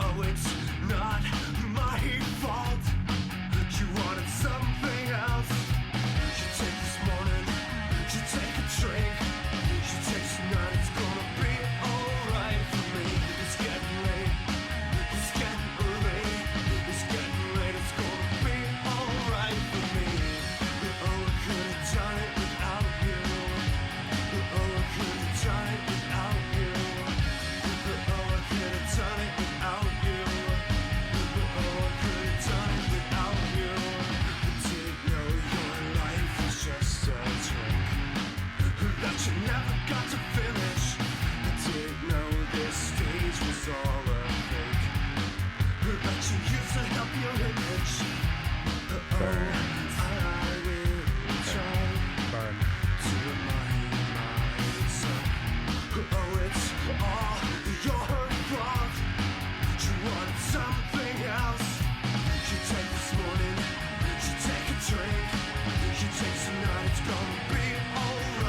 Oh, it's not my fault. You wanted something else. You take this morning, you take a drink, you take tonight, it's gonna be alright for me. It's getting late, it's getting early, it's getting late, it's gonna be alright for me. Oh, I could've done it without you. Oh, I could've done it without you. Oh, I could've done it without you. Oh, I could've done it without you. I didn't know your life was just a drink that you never got to finish. I didn't know this stage was all a fake that you used to help your image. Oh, I will try Burn. to remind myself. Oh, it's all your fault. You wanted something else. You take this morning, you take a drink, you take tonight, it's gonna be alright.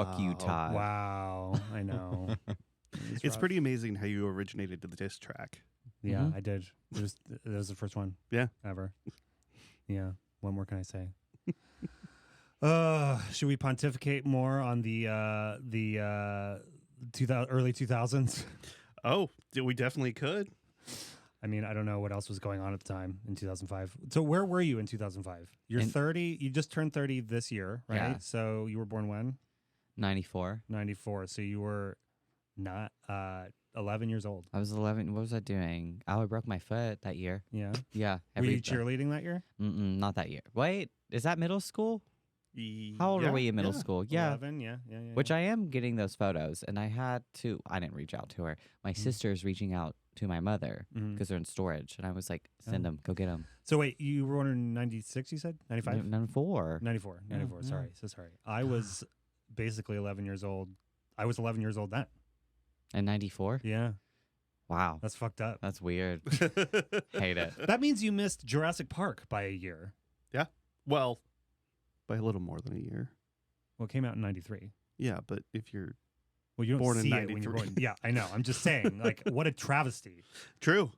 Fuck you, Todd. Wow. I know. It's rough. pretty amazing how you originated the diss track. Yeah, Mhm. I did. That was the first one. Yeah. Ever. Yeah. What more can I say? Should we pontificate more on the early 2000s? Oh, we definitely could. I mean, I don't know what else was going on at the time in 2005. So where were you in 2005? You're 30. You just turned 30 this year, right? Yeah. So you were born when? 94. 94. So you were not 11 years old. I was 11. What was I doing? Oh, I broke my foot that year. Yeah. Yeah. Were you cheerleading that year? Not that year. Wait, is that middle school? How old Yeah, are we in middle yeah. school? Yeah. 11. Yeah. Which I am getting those photos. And I didn't reach out to her. My sister's reaching out to my mother because they're in storage. And I was like, send them, go get them. So wait, you were born in 96, you said? 95? 94. 94. Yeah. Sorry. So sorry. I was basically 11 years old. I was 11 years old then. And 94? Yeah. Wow. That's fucked up. That's weird. Hate it. That means you missed Jurassic Park by a year. Yeah. Well, by a little more than a year. Well, it came out in 93. Yeah, but if you're Well, you don't Born in see it when you're 93. born. Yeah, I know. I'm just saying, like, what a travesty. true,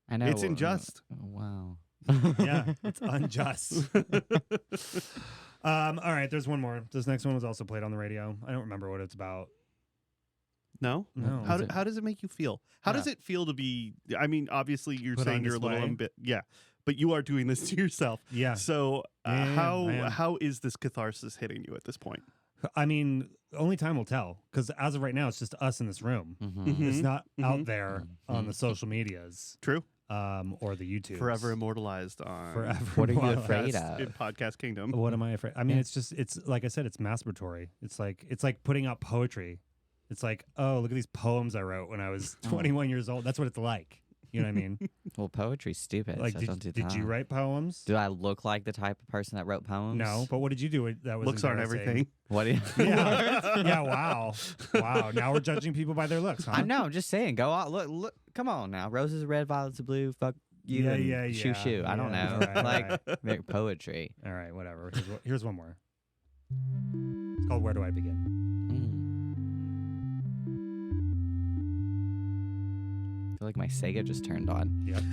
I know. it's unjust. Wow. Yeah, it's unjust. All right, there's one more. This next one was also played on the radio. I don't remember what it's about. No? No. How does it make you feel? How does it feel to be? I mean, obviously, you're Put saying on you're a little display? yeah, but you are doing this to yourself. Yeah. So Yeah, I am. how is this catharsis hitting you at this point? I mean, only time will tell. Because as of right now, it's just us in this room. Mhm. It's not Mhm. out there on the social medias True. or the YouTube. Forever immortalized on Forever. What are you immortalized. afraid podcast, of? in podcast kingdom. What am I afraid? I mean, Yeah. it's like I said, it's masturbatory. It's like putting out poetry. It's like, oh, look at these poems I wrote when I was 21 years old. That's what it's like. You know what I mean? Well, poetry's stupid. Like, so don't do did that. you write poems? Do I look like the type of person that wrote poems? No, but what did you do that was Looks aren't embarrassing? everything. What? Do you... Yeah, yeah. Wow. Now we're judging people by their looks, huh? I know. I'm just saying. Go out. Look. Come on now. Roses are red, violets are blue. Fuck you. Yeah, and yeah, Shoo yeah. shoo. I don't Yeah, know. all right, all like right. make poetry. All right, whatever. Here's one more. It's called "Where Do I Begin." I feel like my Sega just turned on. Yep.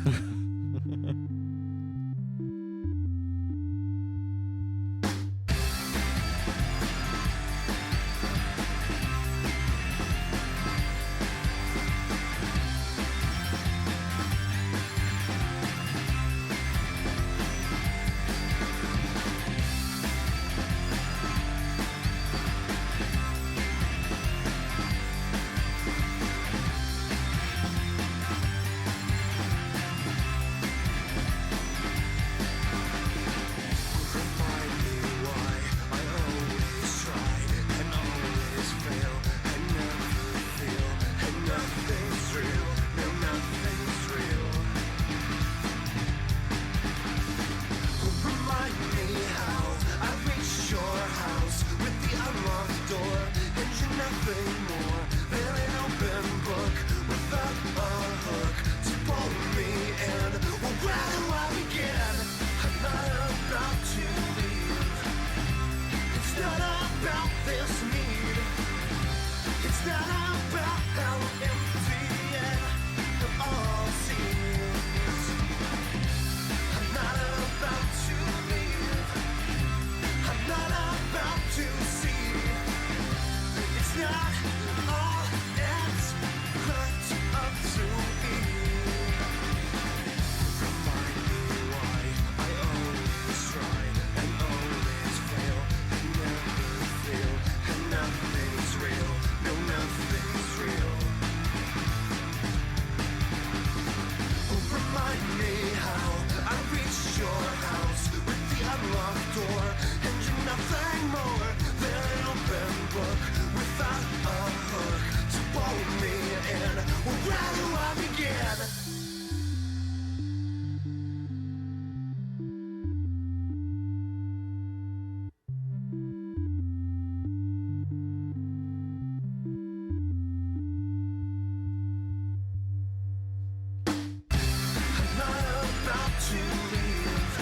Not about to leave.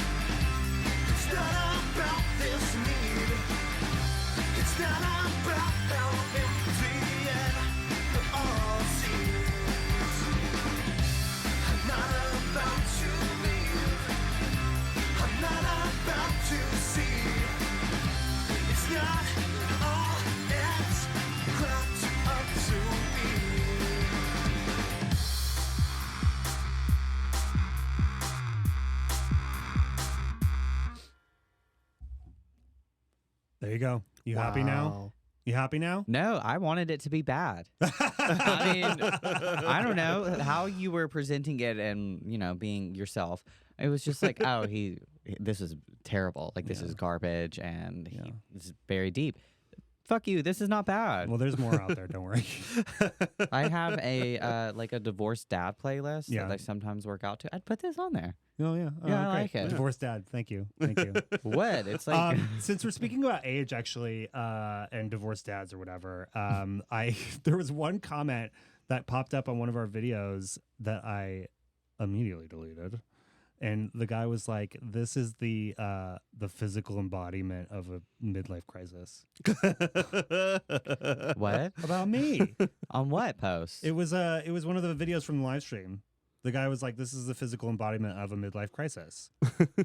It's not There you go. You happy now? Wow. You happy now? No, I wanted it to be bad. I mean, I don't know how you were presenting it and, being yourself. It was just like, oh, this is terrible. Like, this is garbage and this is very deep. Fuck you. This is not bad. Well, there's more out there. Don't worry. I have a divorced dad playlist Yeah. that I sometimes work out to. I'd put this on there. Oh, yeah. Yeah, I great. like it. Divorced dad. Thank you. Thank you. What? It's like Since we're speaking about age, actually, and divorced dads or whatever, there was one comment that popped up on one of our videos that I immediately deleted, and the guy was like, "This is the physical embodiment of a midlife crisis." what? About me. On what post? It was one of the videos from the live stream. The guy was like, "This is the physical embodiment of a midlife crisis."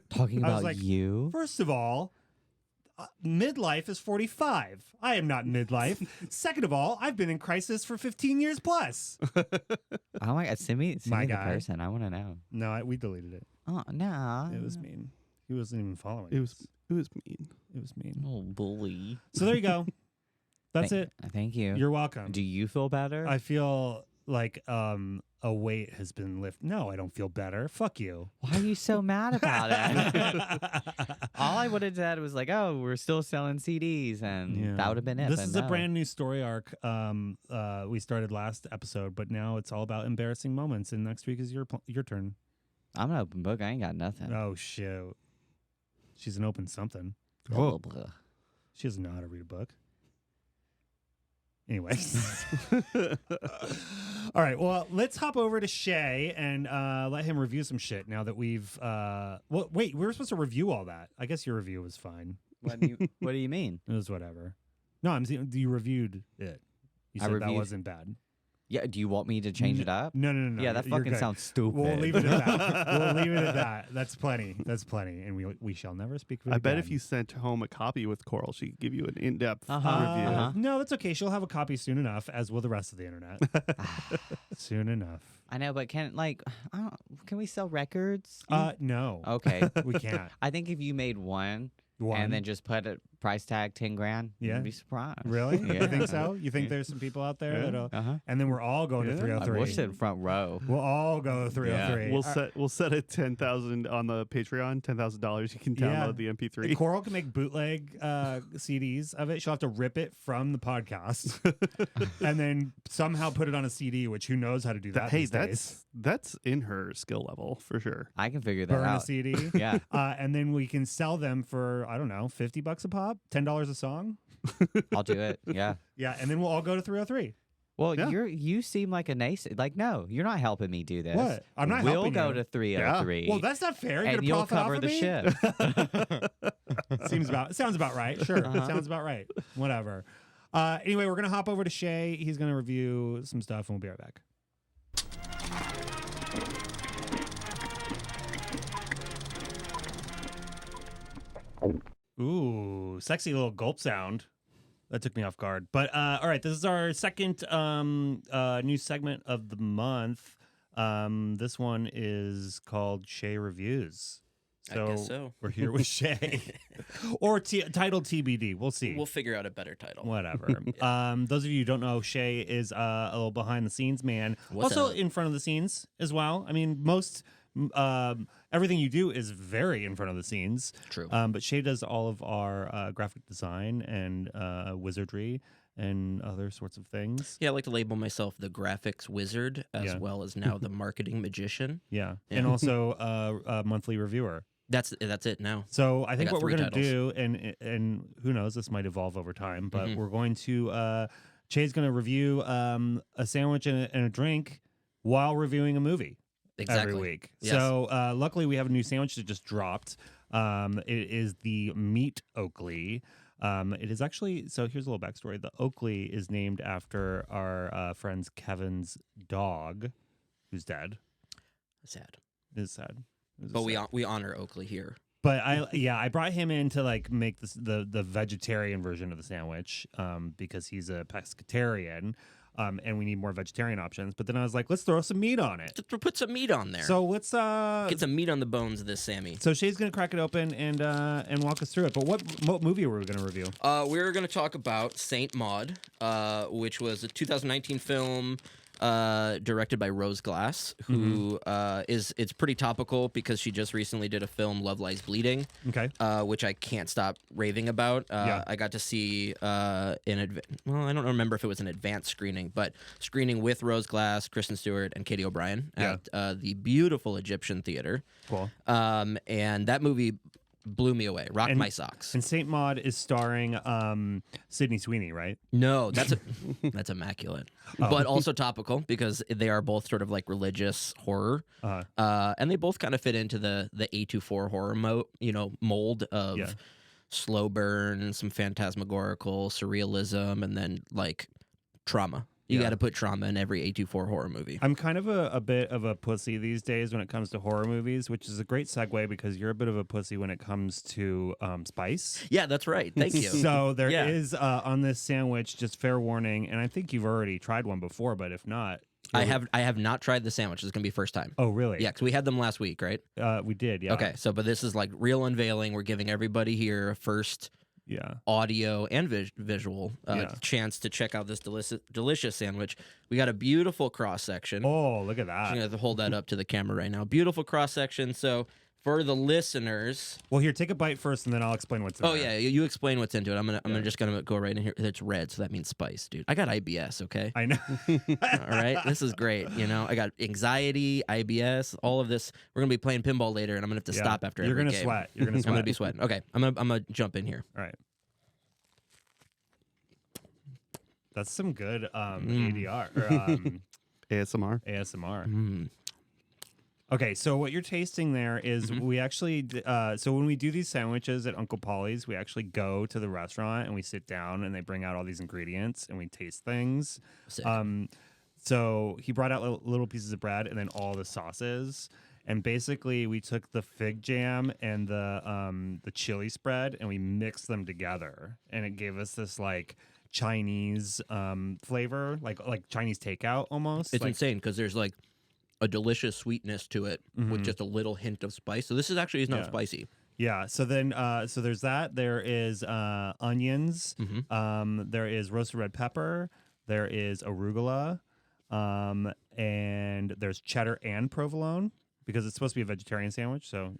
Talking I was about like, you? First of all, midlife is 45. I am not midlife. Second of all, I've been in crisis for 15 years plus. Oh my God! Send me My the guy. person. I want to know. No, we deleted it. Oh no! It was mean. He wasn't even following. It was mean. It was mean. Oh, bully. So there you go. That's it. Thank you. You're welcome. Do you feel better? I feel like a weight has been lifted. No, I don't feel better. Fuck you. Why are you so mad about it? All I would have said was like, "Oh, we're still selling CDs," and that would have been it. This but is a no. brand new story arc. We started last episode, but now it's all about embarrassing moments. And next week is your turn. I'm an open book. I ain't got nothing. Oh shit, she's an open something. Blah, blah, blah. She doesn't know how to read a book. Anyways. All right. Well, let's hop over to Shay and let him review some shit now that we've. Wait, we were supposed to review all that. I guess your review was fine. What do you mean? It was whatever. No, I'm saying you reviewed it. You I said that reviewed- wasn't bad. Yeah. Do you want me to change it up? No. Yeah, that you're fucking good. sounds stupid. We'll leave it at that. We'll leave it at that. That's plenty. That's plenty. And we shall never speak of it I bet again. if you sent home a copy with Coral, she could give you an in-depth Uh-huh. review. Uh-huh. No, that's okay. She'll have a copy soon enough, as will the rest of the internet. Soon enough. I know, but can we sell records? No. Okay. We can't. I think if you made one and then just put a price tag $10,000, Yeah. you'd be surprised. Really? Yeah. You think so? You think there's some people out there that'll Uh-huh. and then we're all going to Yeah. 303. I wish it front row. We'll all go to 303. We'll set it 10,000 on the Patreon, $10,000. You can download the MP3. Coral can make bootleg CDs of it. She'll have to rip it from the podcast and then somehow put it on a CD, which who knows how to do that. Hey, these days. that's in her skill level for sure. I can figure that Burn a out. CD. Yeah. And then we can sell them for, I don't know, $50 a pop, $10 a song. I'll do it. Yeah. Yeah. And then we'll all go to 303. Well, Yeah. you seem like a nice. Like, no, you're not helping me do this. What? I'm not We'll helping go you. to 303. Well, that's not fair. You're and gonna you'll profit off cover of the me? ship. Sounds about right. Sure. Uh-huh. Sounds about right. Whatever. Anyway, we're gonna hop over to Shay. He's gonna review some stuff, and we'll be right back. Ooh, sexy little gulp sound. That took me off guard. But all right, this is our second new segment of the month. This one is called Shay Reviews. So, I guess so. We're here with Shay. Or titled TBD. We'll see. We'll figure out a better title. Whatever. Those of you who don't know, Shay is a little behind the scenes man. What's also up? in front of the scenes as well. I mean, most everything you do is very in front of the scenes. True. But Shay does all of our graphic design and wizardry and other sorts of things. Yeah, I like to label myself the graphics wizard as Yeah. well as now the marketing magician. Yeah. Yeah. And also a monthly reviewer. That's it now. So I think got what we're three going to titles. do, and who knows, this might evolve over time, but Mhm. we're going to, Shay's going to review a sandwich and a drink while reviewing a movie Exactly. every week. Yes. So luckily we have a new sandwich that just dropped. It is the Meat Oakley. It is actually, so here's a little backstory. The Oakley is named after our friend's Kevin's dog, who's dead. Sad. It is sad. It is But sad. we honor Oakley here. But I brought him in to like make this the vegetarian version of the sandwich because he's a pescatarian. and we need more vegetarian options. But then I was like, let's throw some meat on it. Put some meat on there. So let's get some meat on the bones of this Sammy. So Shay's gonna crack it open and walk us through it. But what movie were we gonna review? We're going to talk about Saint Maud, which was a 2019 film directed by Rose Glass, who it's pretty topical because she just recently did a film, Love Lies Bleeding, which I can't stop raving about. I got to see I don't remember if it was an advanced screening, but screening with Rose Glass, Kristen Stewart, and Katie O'Brien at the beautiful Egyptian Theater. Cool. And that movie blew me away, rocked my socks. And Saint Maud is starring Sydney Sweeney, right? No, that's immaculate, but also topical because they are both sort of like religious horror, and they both kind of fit into the A24 horror mold of slow burn, some phantasmagorical surrealism, and then like trauma. You got to put trauma in every A24 horror movie. I'm kind of a bit of a pussy these days when it comes to horror movies, which is a great segue because you're a bit of a pussy when it comes to spice. Yeah, that's right. Thank you. So there is on this sandwich, just fair warning, and I think you've already tried one before, but if not... I have not tried the sandwich. It's going to be first time. Oh, really? Yeah, because we had them last week, right? We did, yeah. Okay, but this is like real unveiling. We're giving everybody here a first... audio and visual chance to check out this delicious sandwich. We got a beautiful cross section. Oh, look at that! I'm gonna have to hold that up to the camera right now. Beautiful cross section. So for the listeners, well, here, take a bite first, and then I'll explain what's in there. Oh yeah, you explain what's into it. I'm just gonna go right in here. It's red, so that means spice, dude. I got IBS. Okay, I know. All right, this is great. I got anxiety, IBS, all of this. We're gonna be playing pinball later, and I'm gonna have to stop after every game. You're gonna sweat. You're gonna sweat. I'm gonna be sweating. Okay, I'm gonna jump in here. All right. That's some good ADR or ASMR. ASMR. Okay, so what you're tasting there is we actually so when we do these sandwiches at Uncle Polly's, we actually go to the restaurant and we sit down and they bring out all these ingredients and we taste things. Sick. So he brought out little pieces of bread and then all the sauces. And basically, we took the fig jam and the chili spread and we mixed them together, and it gave us this like Chinese flavor, like Chinese takeout almost. It's insane because there's like a delicious sweetness to it with just a little hint of spice. So this is not spicy. Yeah. So then, so there's that. There is onions. There is roasted red pepper. There is arugula, and there's cheddar and provolone, because it's supposed to be a vegetarian sandwich, so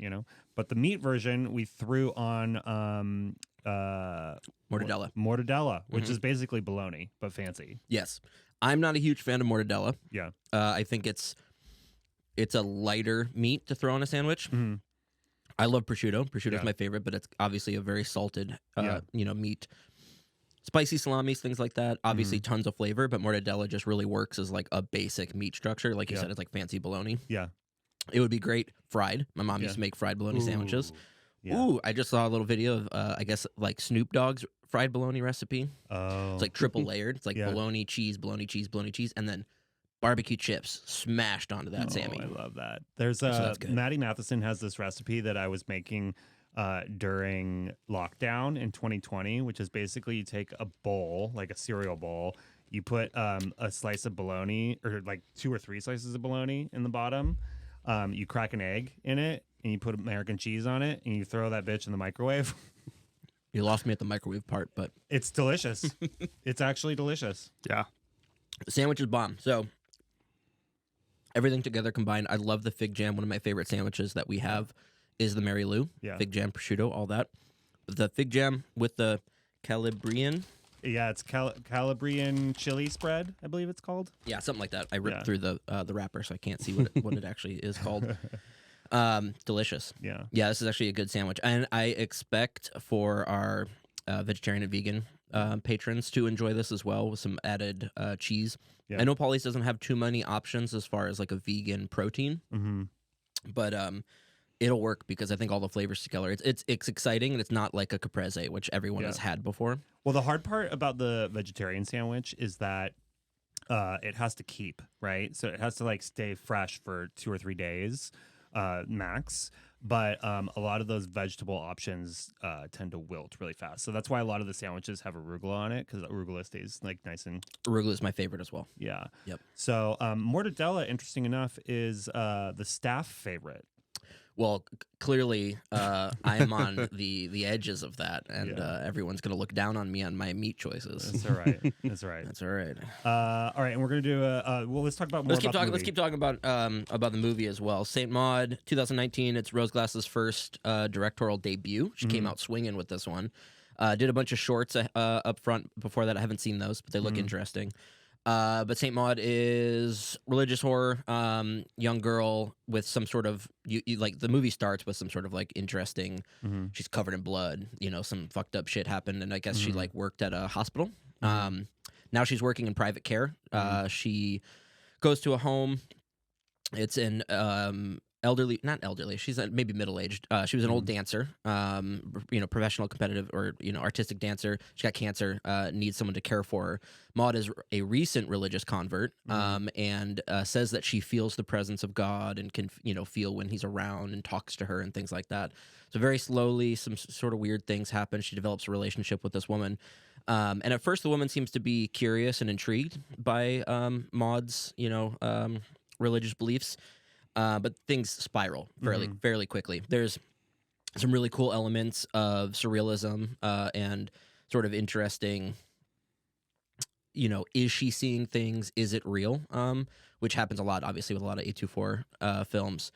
But the meat version we threw on mortadella, which is basically bologna but fancy. Yes, I'm not a huge fan of mortadella. Yeah, I think it's a lighter meat to throw on a sandwich. I love prosciutto. Prosciutto's my favorite, but it's obviously a very salted, meat. Spicy salamis, things like that. Obviously, tons of flavor, but mortadella just really works as like a basic meat structure. Like you said, it's like fancy bologna. Yeah. It would be great fried. My mom used to make fried bologna sandwiches. Yeah. Ooh, I just saw a little video of, I guess, like Snoop Dogg's fried bologna recipe. Oh. It's like triple layered. It's like bologna, cheese, and then barbecue chips smashed onto that, Sammy. I love that. There's that's good. Maddie Matheson has this recipe that I was making during lockdown in 2020, which is basically you take a bowl, like a cereal bowl, you put a slice of bologna, or like 2 or 3 slices of bologna in the bottom. You crack an egg in it, and you put American cheese on it, and you throw that bitch in the microwave. You lost me at the microwave part, but it's delicious. It's actually delicious. Yeah. The sandwich is bomb. So everything together combined, I love the fig jam. One of my favorite sandwiches that we have is the Mary Lou. Yeah. Fig jam, prosciutto, all that. The fig jam with the Calabrian. Yeah, it's Calabrian chili spread, I believe it's called. Yeah, something like that. I ripped through the wrapper, so I can't see what it actually is called. Delicious. Yeah. Yeah, this is actually a good sandwich. And I expect for our vegetarian and vegan patrons to enjoy this as well with some added cheese. Yeah. I know Polly's doesn't have too many options as far as like a vegan protein, but it'll work because I think all the flavors together. It's exciting, and it's not like a caprese, which everyone has had before. Well, the hard part about the vegetarian sandwich is that it has to keep, right? So it has to like stay fresh for 2 or 3 days max. but a lot of those vegetable options tend to wilt really fast. So that's why a lot of the sandwiches have arugula on it, because arugula stays like nice and Arugula is my favorite as well. yeah. Yep. So mortadella, interesting enough, is the staff favorite. Well, clearly, I am on the edges of that, and everyone's going to look down on me on my meat choices. That's all right. That's all right. That's all right. All right, and we're gonna do well. Let's talk about more. Let's keep about talking. the Let's keep talking about the movie as well. Saint Maud, 2019. It's Rose Glass's first directorial debut. She came out swinging with this one. Did a bunch of shorts up front before that. I haven't seen those, but they look interesting. But Saint Maud is religious horror, young girl with some sort of like the movie starts with some sort of like interesting. She's covered in blood. You know, some fucked up shit happened, and I guess she like worked at a hospital. Now she's working in private care. She goes to a home. It's an not elderly. She's maybe middle aged. She was an old dancer, professional, competitive, or artistic dancer. She got cancer. Needs someone to care for her. Maud is a recent religious convert, and says that she feels the presence of God and can feel when he's around and talks to her and things like that. So very slowly, some sort of weird things happen. She develops a relationship with this woman. And at first, the woman seems to be curious and intrigued by Maud's, religious beliefs. But things spiral fairly quickly. There's some really cool elements of surrealism and sort of interesting, is she seeing things? Is it real? Which happens a lot, obviously, with a lot of A24 films.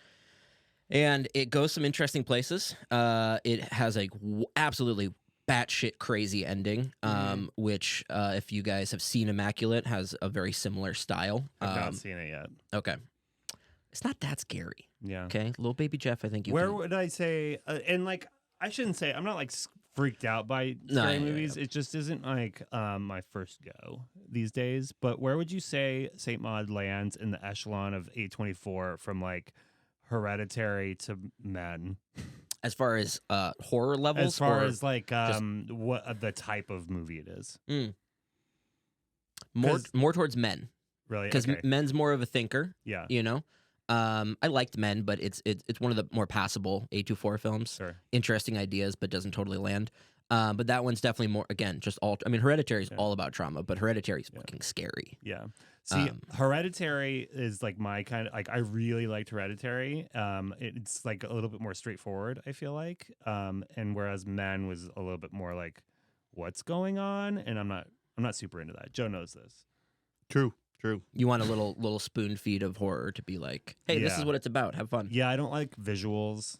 And it goes some interesting places. It has a absolutely batshit crazy ending, which, if you guys have seen Immaculate, has a very similar style. I've not seen it yet. Okay. It's not that scary. Yeah. Okay. Little baby Jeff, I think you Where can... would I say, and like, I shouldn't say, I'm not like freaked out by scary movies. It just isn't like my first go these days. But where would you say Saint Maud lands in the echelon of A24 from like Hereditary to Men? As far as horror levels? As far as like what the type of movie it is. More towards Men. Really? Because okay. Men's more of a thinker. Yeah. I liked Men, but it's one of the more passable A24 films. Sure. Interesting ideas, but doesn't totally land. But that one's definitely more, again, just all... I mean, Hereditary is all about trauma, but Hereditary is fucking scary. Yeah. See, Hereditary is like my kind of... Like, I really liked Hereditary. It's like a little bit more straightforward, I feel like. And whereas Men was a little bit more like, what's going on? And I'm not super into that. Joe knows this. True. You want a little spoon feed of horror to be like, hey, this is what it's about. Have fun. Yeah, I don't like visuals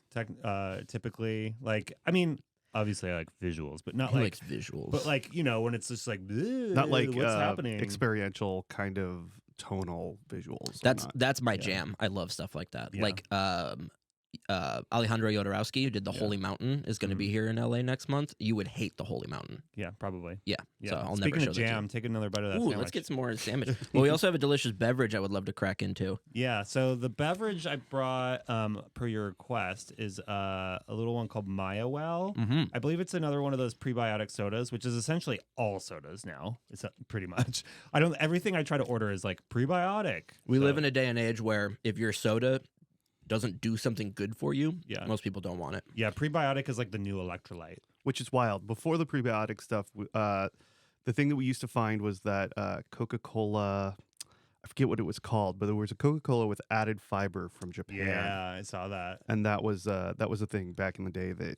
typically. Like, I mean, obviously I like visuals, but not like visuals. But like, when it's just like, not like what's happening? Experiential kind of tonal visuals. That's my jam. I love stuff like that. Yeah. Like Alejandro Jodorowsky, who did The Holy Mountain, is going to be here in LA next month. You would hate The Holy Mountain. Yeah, probably. Yeah. So I'll Speaking never show of that jam, take another bite of that Ooh, sandwich. let's get some more sandwich. Well, we also have a delicious beverage I would love to crack into. Yeah, so the beverage I brought per your request is a little one called Maya Well. Mm-hmm. I believe it's another one of those prebiotic sodas, which is essentially all sodas now. It's pretty much. Everything I try to order is like prebiotic. We live in a day and age where if your soda doesn't do something good for you, most people don't want it. Yeah, prebiotic is like the new electrolyte. Which is wild. Before the prebiotic stuff, the thing that we used to find was that Coca-Cola, I forget what it was called, but there was a Coca-Cola with added fiber from Japan. Yeah, I saw that. And that was a thing back in the day that,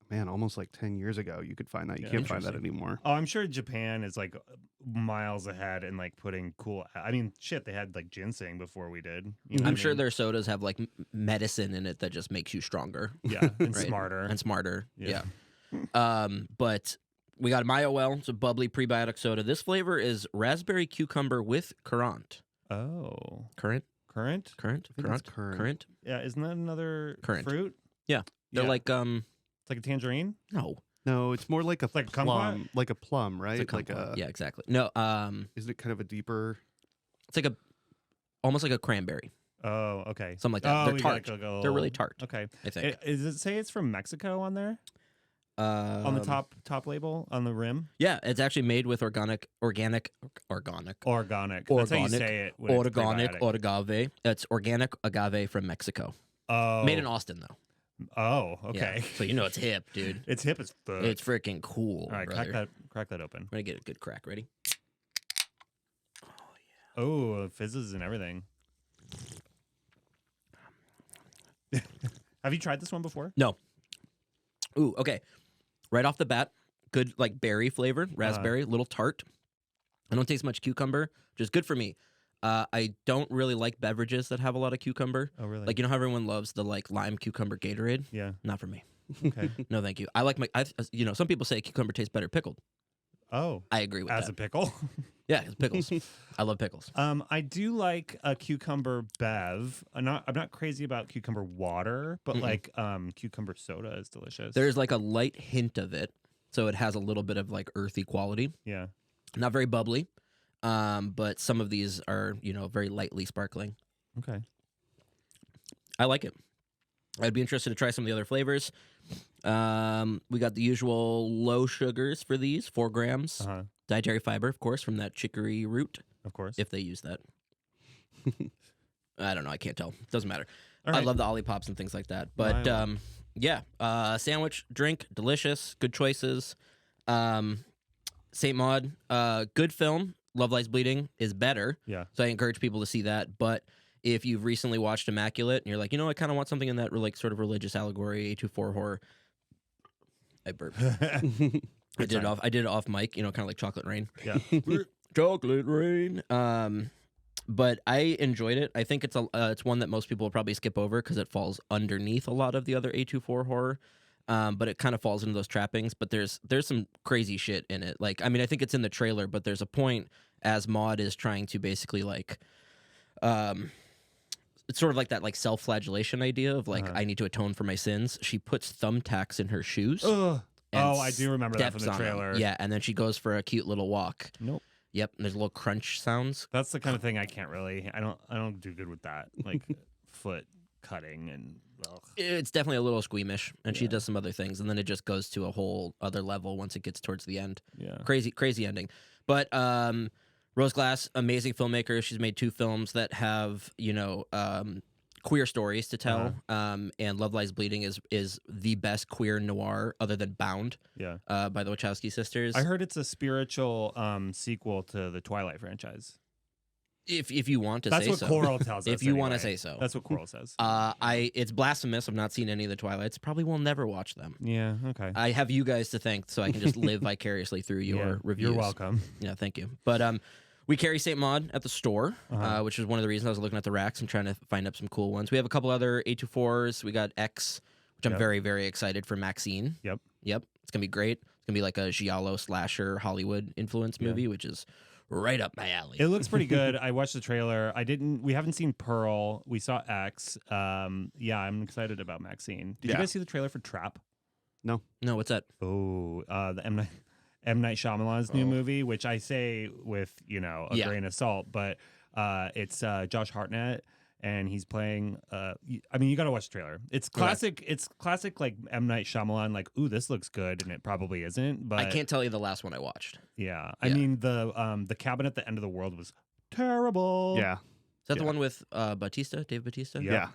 man, almost like 10 years ago, you could find that. You can't find that anymore. Oh, I'm sure Japan is like miles ahead and like putting cool. I mean, shit, they had like ginseng before we did. I'm sure their sodas have like medicine in it that just makes you stronger. Yeah, and right? smarter. And smarter. Yeah. But we got Maya Well. It's a bubbly prebiotic soda. This flavor is raspberry cucumber with currant. Oh. Currant? Current? Currant? I think it's currant. Yeah, isn't that another Currant. fruit? Yeah. They're like It's like a tangerine? No, it's more like a like plum, like a plum, right? It's a yeah, exactly. No, isn't it kind of a deeper? it's like almost like a cranberry, Oh, okay. something like that. Oh, They're tart. They're really tart. Okay. I think. Does it say it's from Mexico on there? On the top label on the rim? Yeah, it's actually made with organic. Organic. Organic. That's how you say it. When it's Organic prebiotic. agave. That's organic agave from Mexico. Oh. Made in Austin though. Oh, Yeah. okay. So you know it's hip, dude. It's hip as fuck. It's freaking cool. All right, brother. crack that open. I'm gonna get a good crack. Ready? Oh, fizzes and everything. Have you tried this one before? No. Ooh, okay. Right off the bat, good like berry flavor, raspberry, little tart. I don't taste much cucumber, which is good for me. I don't really like beverages that have a lot of cucumber. Oh, really? Like, you know how everyone loves the like lime cucumber Gatorade? Yeah. Not for me. Okay. No, thank you. I like some people say cucumber tastes better pickled. Oh, I agree with as that. a pickle. Yeah, it's pickles. I love pickles. I do like a cucumber bev. I'm not crazy about cucumber water, but like cucumber soda is delicious. There's like a light hint of it, so it has a little bit of like earthy quality. Yeah. Not very bubbly, but some of these are very lightly sparkling. Okay. I like it. I'd be interested to try some of the other flavors. We got the usual low sugars for these, 4 grams. Uh-huh. Dietary fiber, of course, from that chicory root, Of course. if they use that. I don't know. I can't tell. Doesn't matter. All I right. love the Ollipops and things like that. But yeah, sandwich, drink, delicious, good choices. Saint Maud, good film. Love Lies Bleeding is better. Yeah. So I encourage people to see that. But if you've recently watched Immaculate and you're like, I kind of want something in that like sort of religious allegory, A24 horror. I burped. I did it off mic, kind of like Chocolate Rain. Yeah. Chocolate Rain. But I enjoyed it. I think it's one that most people will probably skip over because it falls underneath a lot of the other A24 horror. But it kind of falls into those trappings. But there's some crazy shit in it. Like, I mean, I think it's in the trailer, but there's a point as Maud is trying to basically like, it's sort of like that like self-flagellation idea of like, I need to atone for my sins. She puts thumbtacks in her shoes. Ugh. and Oh, I do remember that from steps the on 'em. trailer. Yeah, and then she goes for a cute little walk. Nope. Yep, and there's little crunch sounds. That's the kind of thing I can't really. I don't do good with that. Like foot cutting and. Ugh. It's definitely a little squeamish, and she does some other things, and then it just goes to a whole other level once it gets towards the end. Yeah. Crazy ending. But Rose Glass, amazing filmmaker. She's made 2 films that have queer stories to tell. And Love Lies Bleeding is the best queer noir other than Bound. Yeah. By the Wachowski sisters. I heard it's a spiritual sequel to the Twilight franchise. If you want to That's say what so. Coral tells us. If you want to anyway. say so. That's what Coral says. It's blasphemous. I've not seen any of the Twilights. Probably will never watch them. Yeah. Okay. I have you guys to thank, so I can just live vicariously through your reviews. You're welcome. Yeah, thank you. But we carry Saint Maud at the store, which is one of the reasons I was looking at the racks and trying to find up some cool ones. We have a couple other A24s. We got X, which I'm very, very excited for. Maxine. Yep. It's gonna be great. It's gonna be like a giallo slasher Hollywood influence movie, which is right up my alley. It looks pretty good. I watched the trailer. We haven't seen Pearl. We saw X. Yeah, I'm excited about Maxine. Did you guys see the trailer for Trap? No, what's that? Oh, the M. Night Shyamalan's new movie, which I say with a grain of salt, but it's Josh Hartnett, and he's playing. You got to watch the trailer. It's classic. Okay. It's classic like M. Night Shyamalan. Like, ooh, this looks good, and it probably isn't. But I can't tell you the last one I watched. Yeah, I mean the Cabin at the End of the World was terrible. Yeah. Is that the one with Bautista, Dave Bautista? Yeah.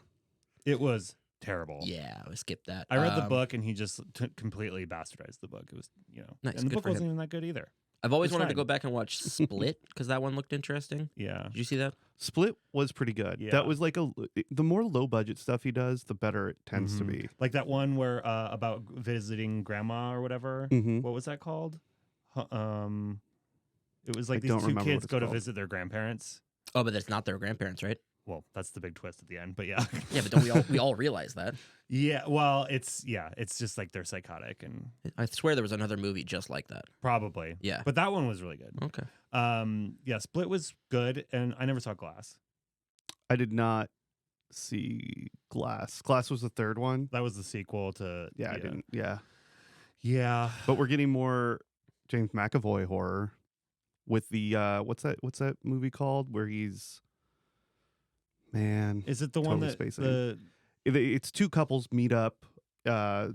It was terrible. Yeah, I skipped that. I read the book, and he just completely bastardized the book. It was, Nice, and the good book for wasn't him. even that good either. I've always It's wanted fine. to go back and watch Split because that one looked interesting. Yeah. Did you see that? Split was pretty good. Yeah. That was like the more low budget stuff he does, the better it tends to be. Like that one where about visiting grandma or whatever. Mhm. What was that called? It was like I these don't 2 remember what kids it's go to called. visit their grandparents. Oh, but that's not their grandparents, right? Well, that's the big twist at the end, but yeah. Yeah, but don't we all realize that? Yeah, well, it's just like they're psychotic and I swear there was another movie just like that. probably. Yeah. But that one was really good. Okay. Yeah, Split was good, and I never saw Glass. I did not see Glass. Glass was the third one. That was the sequel to Yeah, I didn't. Yeah. Yeah. But we're getting more James McAvoy horror with the what's that movie called where he's Is it the one totally that spacing. It's 2 couples meet up,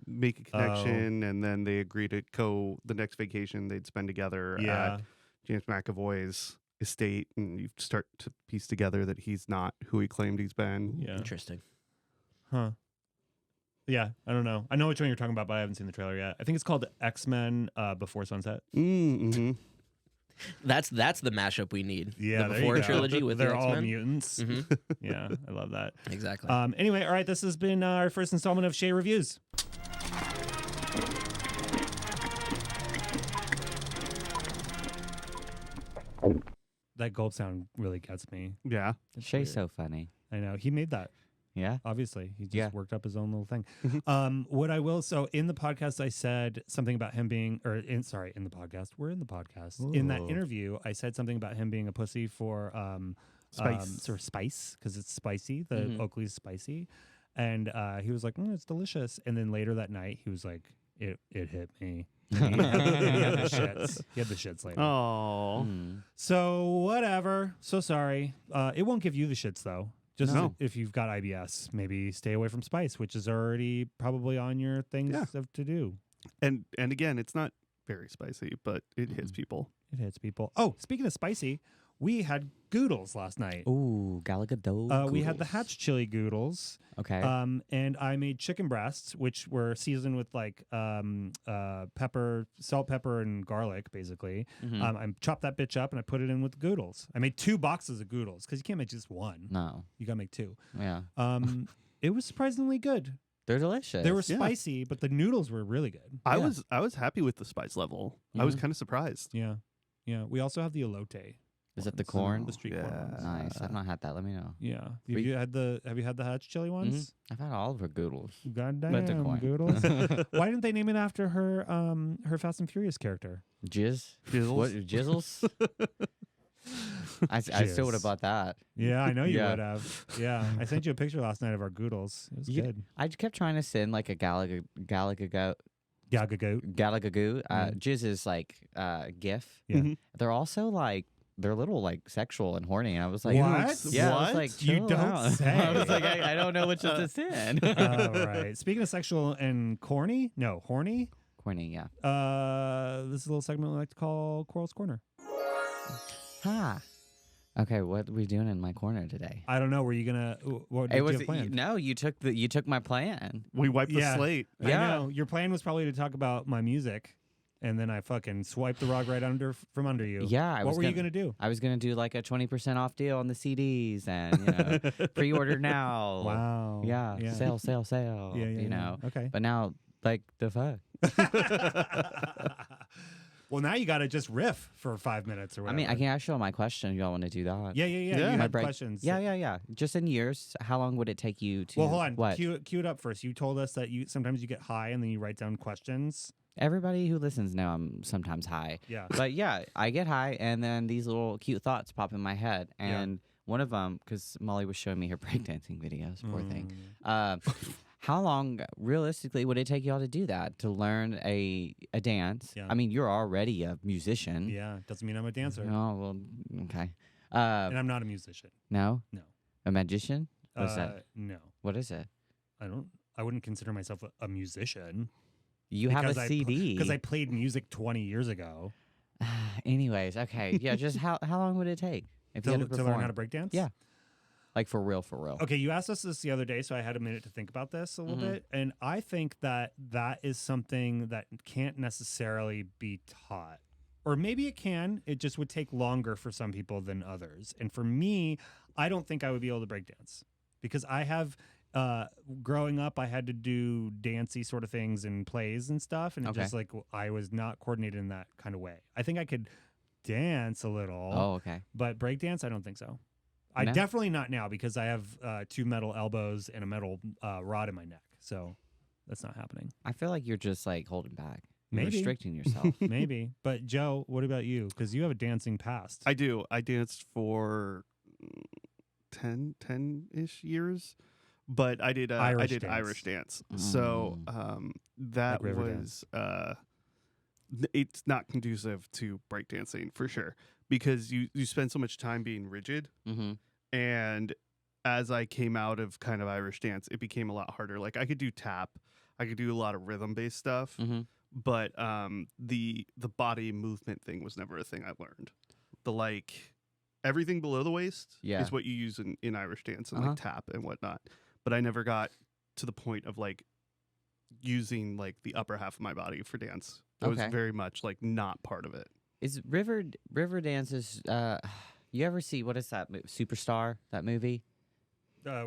make a connection, and then they agree to go the next vacation they'd spend together Yeah. at James McAvoy's estate, and you start to piece together that he's not who he claimed he's been. Yeah. Interesting. Huh. Yeah, I don't know. I know which one you're talking about, but I haven't seen the trailer yet. I think it's called X-Men Before Sunset. Mm-hmm. That's the mashup we need. Yeah, the there Before you go. trilogy with They're the all X-Men. mutants. Mhm. Yeah, I love that. Exactly. Anyway, all right, this has been our first installment of Shea Reviews. That gold sound really gets me. Yeah. Shay's so funny. I know. He made that. Yeah. Obviously, he just Yeah. worked up his own little thing. What I will, so in the podcast, I said something about him being, in the podcast. We're in the podcast. In that Ooh. interview, I said something about him being a pussy for sort of spice because it's spicy. The Mhm. Oakley's spicy, and he was like, "It's delicious." And then later that night, he was like, "It hit me." And he had the shits. He had the shits later. Oh. Mm. So whatever. So sorry. It won't give you the shits though. Just No. if you've got IBS, maybe stay away from spice, which is already probably on your things to do. And again, it's not very spicy, but it hits people. It hits people. Oh, speaking of spicy, we had Goodles last night. Ooh, Gallagher. We had the Hatch chili Goodles. Okay. And I made chicken breasts, which were seasoned with like pepper, salt, pepper, and garlic, basically. Mhm. I chopped that bitch up and I put it in with Goodles. I made 2 boxes of Goodles because you can't make just one. No. You gotta make 2. Yeah. It was surprisingly good. They're delicious. They were Yeah. spicy, but the noodles were really good. I Yeah. was happy with the spice level. I was kind of surprised. Yeah, yeah. We also have the elote. Is it the ones, corn? The street corn ones. Nice. I've not had that. Let me know. Yeah. Have We- you had the Hatch chili ones? I've had all of her Goodles. Goddamn But the corn. Goodles. Why didn't they name it after her her Fast and Furious character? Jizz? Jizzles? What? Jizzles? I still would have Jizz. bought that. Yeah, I know you Yeah. would have. Yeah, I sent you a picture last night of our Goodles. It was You- good. I just kept trying to send like a Gallagher Gagagoat. Gallagagoo. Yeah. Jizz is like GIF. Yeah. Mhm. They're also like they're a little like sexual and horny. And I was like, What? Yeah, I was What? like, You chill don't out. say. I was like, I don't know which to send. All right. Speaking of sexual and horny, Corny, yeah. this is a little segment we like to call Coral's Corner. Ha. Okay, what are we doing in my corner today? I don't know. Were you gonna? What did It you was have planned? no. You took my plan. We wiped the Yeah. slate. I Yeah. know. Your plan was probably to talk about my music, and then I fucking swiped the rug right from under you. Yeah, What were you gonna do? I was gonna do like a 20% off deal on the CDs and pre-order now. Wow. Yeah, Yeah. sale. Yeah. you know. Okay. But now, like the fuck. Well, now you got to just riff for 5 minutes or I whatever. mean, I can ask you all my question. Y'all want to do that? Yeah. Yeah. You My had break- questions. Yeah. Just in years, how long would it take you to? Well, hold on. What? Cue it up first. You told us that sometimes you get high and then you write down questions. Everybody who listens know I'm sometimes high. Yeah. But yeah, I get high, and then these little cute thoughts pop in my head. And one of them, because Molly was showing me her breakdancing videos, poor thing. How long, realistically, would it take y'all to do that, to learn a dance? Yeah. I mean, you're already a musician. Yeah. Doesn't mean I'm a dancer. Oh, well, okay. And I'm not a musician. No? No. A magician? What's that? No. What is it? I wouldn't consider myself a musician. You have Because a I CD. Because I played music 20 years ago Anyways, okay. Yeah, just how long would it take if you had to to learn perform? how to break dance. Yeah. Like for real. Okay, you asked us this the other day, so I had a minute to think about this a little bit. And I think that is something that can't necessarily be taught. Or maybe it can. It just would take longer for some people than others. And for me, I don't think I would be able to break dance because I have, growing up, I had to do dancey sort of things in plays and stuff. And it Okay. just like, I was not coordinated in that kind of way. I think I could dance a little. Oh, okay. But breakdance, I don't think so. I No? definitely not now because I have 2 metal elbows and a metal rod in my neck. So that's not happening. I feel like you're just like holding back. You're Maybe. restricting yourself. Maybe. But Joe, what about you? Because you have a dancing past. I do. I danced for 10-ish years, but I did Irish dance. Irish dance. So that Like river was it's not conducive to breakdancing for sure because you spend so much time being rigid. Mm-hmm. And as I came out of kind of Irish dance, it became a lot harder. Like I could do tap, I could do a lot of rhythm based stuff, Mm-hmm. but the body movement thing was never a thing I learned. The like everything below the waist Yeah. is what you use in Irish dance and like tap and whatnot. But I never got to the point of like using like the upper half of my body for dance. That was Okay. very much like not part of it. Is river dances? You ever see what is that Superstar, that movie?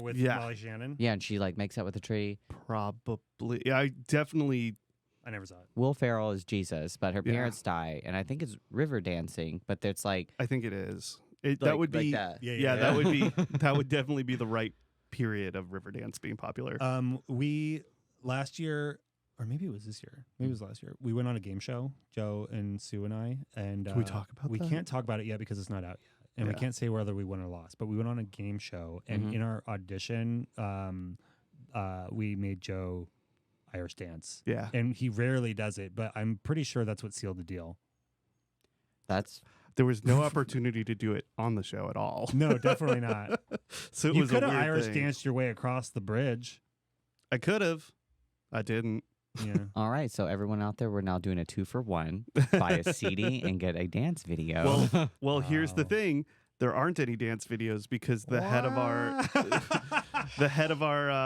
With Yeah. Molly Shannon. Yeah, and she like makes out with a tree. Probably. Yeah, I definitely. I never saw it. Will Ferrell is Jesus, but her Yeah. parents die, and I think it's river dancing, but it's like I think it is. like- That would like be. that. Yeah, that would be. That would definitely be the right period of river dance being popular. We last year, or maybe it was this year. Maybe it was last year. We went on a game show, Joe and Sue and I. And Can we talk about We that? can't talk about it yet because it's not out yet, and we Yeah. can't say whether we won or lost. But we went on a game show, and in our audition, we made Joe Irish dance. Yeah. And he rarely does it, but I'm pretty sure that's what sealed the deal. that's There was no opportunity to do it on the show at all. No, definitely not. So it You was a could have weird Irish thing. danced your way across the bridge. I could have. I didn't. Yeah. all right. So everyone out there, we're now doing a 2-for-1. Buy a CD and get a dance video. Well, here's the Wow. thing. There aren't any dance videos because the head of our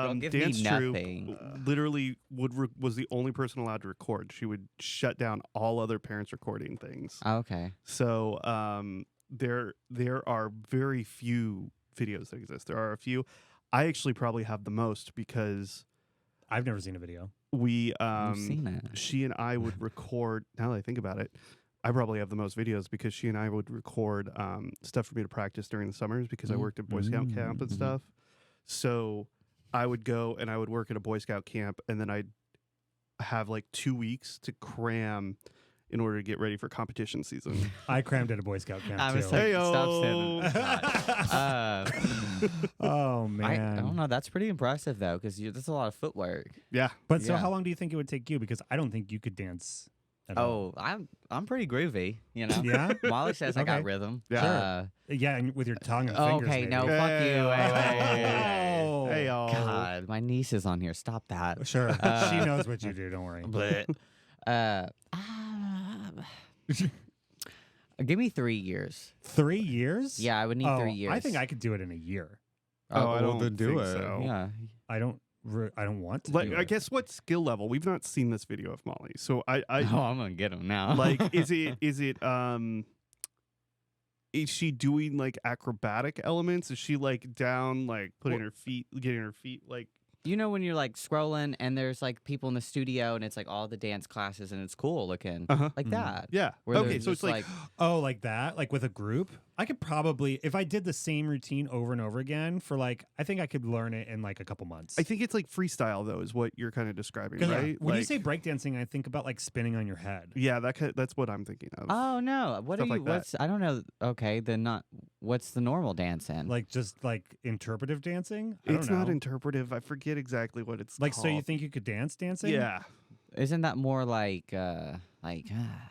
Don't give me dance troupe nothing. literally was the only person allowed to record. She would shut down all other parents recording things. Oh, okay. So there are very few videos that exist. There are a few. I actually probably have the most because I've never seen a video. we I've seen it. she and I would record. Now that I think about it, I probably have the most videos because she and I would record stuff for me to practice during the summers because I worked at Boy Scout camp and stuff. So I would go and I would work at a Boy Scout camp, and then I'd have like 2 weeks to cram in order to get ready for competition season. I crammed at a Boy Scout camp I was too. like, Heyo. stop saying Oh I man. don't know. That's pretty impressive though, because that's a lot of footwork. Yeah. But so Yeah. how long do you think it would take you? Because I don't think you could dance at all. Oh, I'm pretty groovy, you know. Yeah? Molly says I got Okay. rhythm. Yeah. Yeah, and with your tongue and Oh, fingers. okay, maybe. no, fuck you. Oh. Hey, y'all. God, my niece is on here. Stop that. Sure. she knows what you do, don't worry. Give me 3 years. 3 years? Yeah, I would need 3 years. I think I could do it in a year. Oh, I well, don't then do think it. so. Yeah. I don't want to Like, do I it. guess what skill level? We've not seen this video of Molly, so I Oh, I'm gonna get him now. like is she doing like acrobatic elements? Is she like down, like putting her feet, getting her feet like? you know when you're like scrolling and there's like people in the studio and it's like all the dance classes and it's cool looking like that. Yeah. Where Okay, they're so it's just like, Oh, like that? Like with a group? I could probably, if I did the same routine over and over again for like, I think I could learn it in like a couple months. I think it's like freestyle though, is what you're kind of describing, 'Cause right? when you Like- say breakdancing, I think about like spinning on your head. yeah, that's what I'm thinking of. Oh no! What are Stuff you? like that. What's I don't know. Okay, then not. What's the normal dancing? Like just like interpretive dancing? I It's don't know. not interpretive. I forget exactly what it's Like, called. so you think you could dance dancing? Yeah. Isn't that more like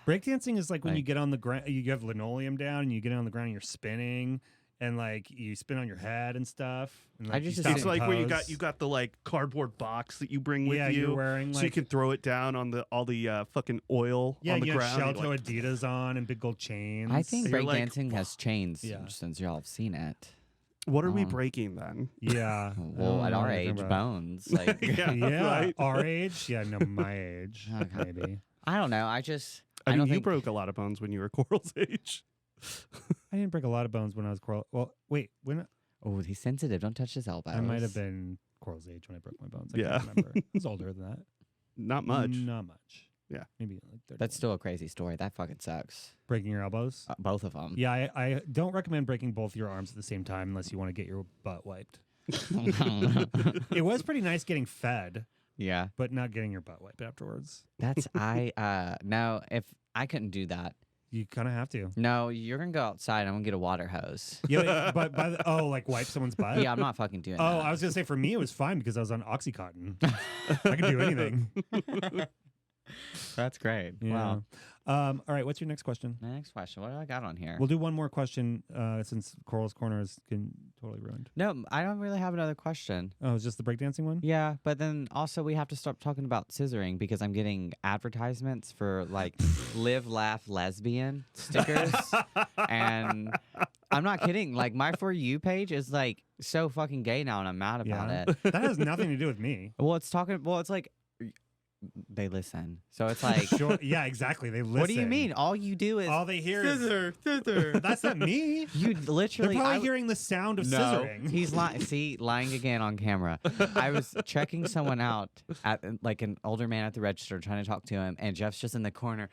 Breakdancing is like when you Like- get on the ground, you have linoleum down and you get on the ground and you're spinning and like you spin on your head and stuff. And, like, you just stop It's and like where pose. you got the like cardboard box that you bring with yeah, you, you're wearing so like you can throw it down on all the fucking oil yeah, on the you ground. have and, shell like, toe Adidas on and big gold chains. I think You're like, breakdancing has changed Yeah. since y'all have seen it. what are we Um, breaking then? Yeah. I Well, don't at know our what you're age, talking about. bones. Like Yeah, right. our age. Yeah, no, my age. Okay. Maybe. I don't know. I just I mean, don't you think broke a lot of bones when you were Coral's age. I didn't break a lot of bones when I was Coral. Well, wait, when Oh, he's sensitive. Don't touch his elbows. I might have been Coral's age when I broke my bones. I Yeah. can't remember. I was older than that. Not much. Not much. Yeah. Maybe like 30. That's still a crazy story. That fucking sucks. breaking your elbows. Both of them. Yeah, I don't recommend breaking both your arms at the same time unless you want to get your butt wiped. It was pretty nice getting fed, Yeah. but not getting your butt wiped afterwards. That's no, if I couldn't do that. You kind of have to. No, you're gonna go outside. I'm gonna get a water hose. Yeah, but like wipe someone's butt. Yeah, I'm not fucking doing Oh, that. I was gonna say for me it was fine because I was on OxyContin. I could do anything. That's great. Yeah. Wow. All right. What's your next question? Next question. What do I got on here? We'll do one more question since Coral's Corner is totally ruined. No, I don't really have another question. Oh, it's just the breakdancing one? Yeah, but then also we have to stop talking about scissoring because I'm getting advertisements for like live, laugh, lesbian stickers. And I'm not kidding. Like my For You page is like so fucking gay now and I'm mad about Yeah. it. That has nothing to do with me. Well, it's like they listen. So it's like, Sure. Yeah, exactly. They listen. what do you mean? All you do is All they hear is scissor. that's not me. You They're literally. probably hearing the sound of scissoring. He's lying. See, lying again on camera. I was checking someone out at like an older man at the register, trying to talk to him, and Jeff's just in the corner.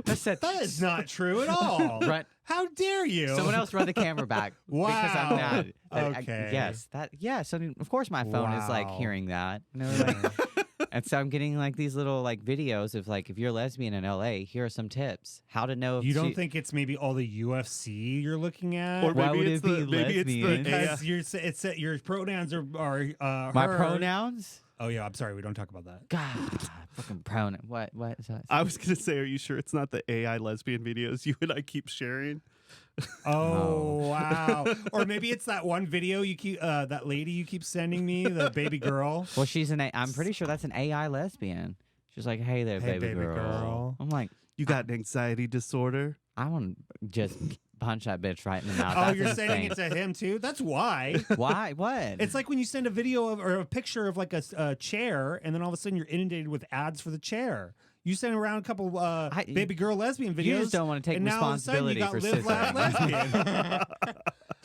I said, That is not true at all. Run. How dare you? Someone else run the camera back. Because I'm Wow. mad. Okay. Yes. So of course my phone is like Wow. hearing that. And, they're like, and so I'm getting like these little like videos of like, if you're a lesbian in LA, here are some tips. How to know if You don't think it's maybe all the UFC you're looking at? Or Why maybe would it's it be the maybe it's lesbian? the because your pronouns are my her. pronouns? Oh yeah, I'm sorry, we don't talk about that. God, fucking pronoun. What is that? I was gonna say, are you sure it's not the AI lesbian videos you and I keep sharing? Oh wow! Or maybe it's that one video you keep that lady you keep sending me, the baby girl. Well, I'm pretty sure that's an AI lesbian. She's like, hey there, Hey, baby, baby girl. I'm like, You got an anxiety disorder? I want to just punch that bitch right in the mouth. Oh, That's you're sending insane. it to him too? That's why. Why? What? It's like when you send a video of or a picture of like a chair, and then all of a sudden you're inundated with ads for the chair. You send around a couple baby girl lesbian videos. You just don't want to take and now all of a sudden responsibility you got for live, laugh, scissoring. lesbian.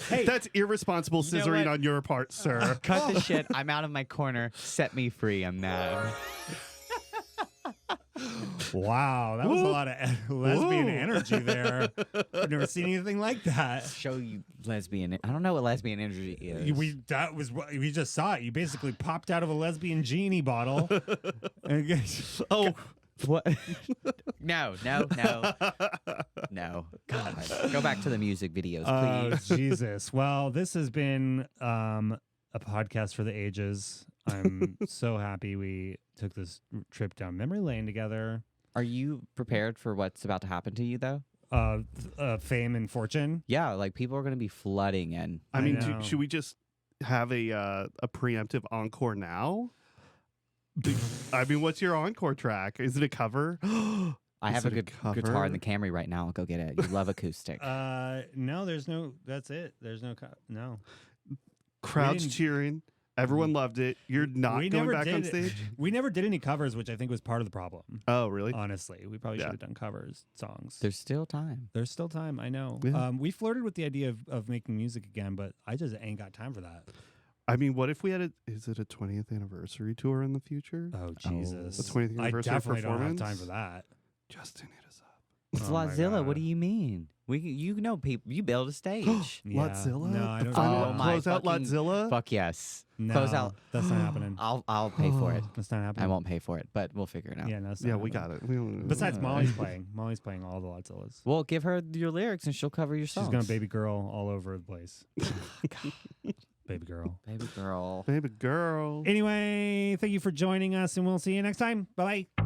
Hey, That's irresponsible You know scissoring what? on your part, sir. Cut the shit. I'm out of my corner. Set me free. I'm mad. wow, that was a lot of lesbian Whoa. energy there. I've never seen anything like that. Show you lesbian. I don't know what lesbian energy is. We just saw it. You basically popped out of a lesbian genie bottle. Oh, What? No. God, go back to the music videos, Oh, please. Jesus. Well, this has been a podcast for the ages. I'm so happy we took this trip down memory lane together. Are you prepared for what's about to happen to you, though? Fame and fortune. Yeah, like people are going to be flooding in. I mean, know. should we just have a preemptive encore now? I mean, what's your encore track? Is it a cover? I Is have a it a good cover? guitar in the Camry right now. I'll go get it. You love acoustic. No, there's no. That's it. There's no. No. Crowds didn't- cheering. Everyone loved it. You're not we going never back did on it. stage? We never did any covers, which I think was part of the problem. Oh, really? Honestly, we probably Yeah. should have done covers songs. There's still time. There's still time. I know. Yeah. We flirted with the idea of making music again, but I just ain't got time for that. I mean, what if we had is it a 20th anniversary tour in the future? Oh Jesus! The 20th I anniversary definitely don't have performance? time for that. Justin, hit us up. It's Oh my Lotzilla. What God. do you mean? You know people. You build a stage. Yeah. Lotzilla? No, I The don't. final Oh my close out fucking- Lotzilla? Fuck yes. No, Close out. That's not happening. I'll pay for it. That's not happening. I won't pay for it, but we'll figure it out. Yeah, no, it's not Yeah, we happening. got it. We don't, Besides, Molly's playing. Molly's playing all the Lotzillas. Well, give her your lyrics and she'll cover your songs. She's gonna baby girl all over the place. Baby girl. Baby girl. Baby girl. Anyway, thank you for joining us, and we'll see you next time. Bye bye.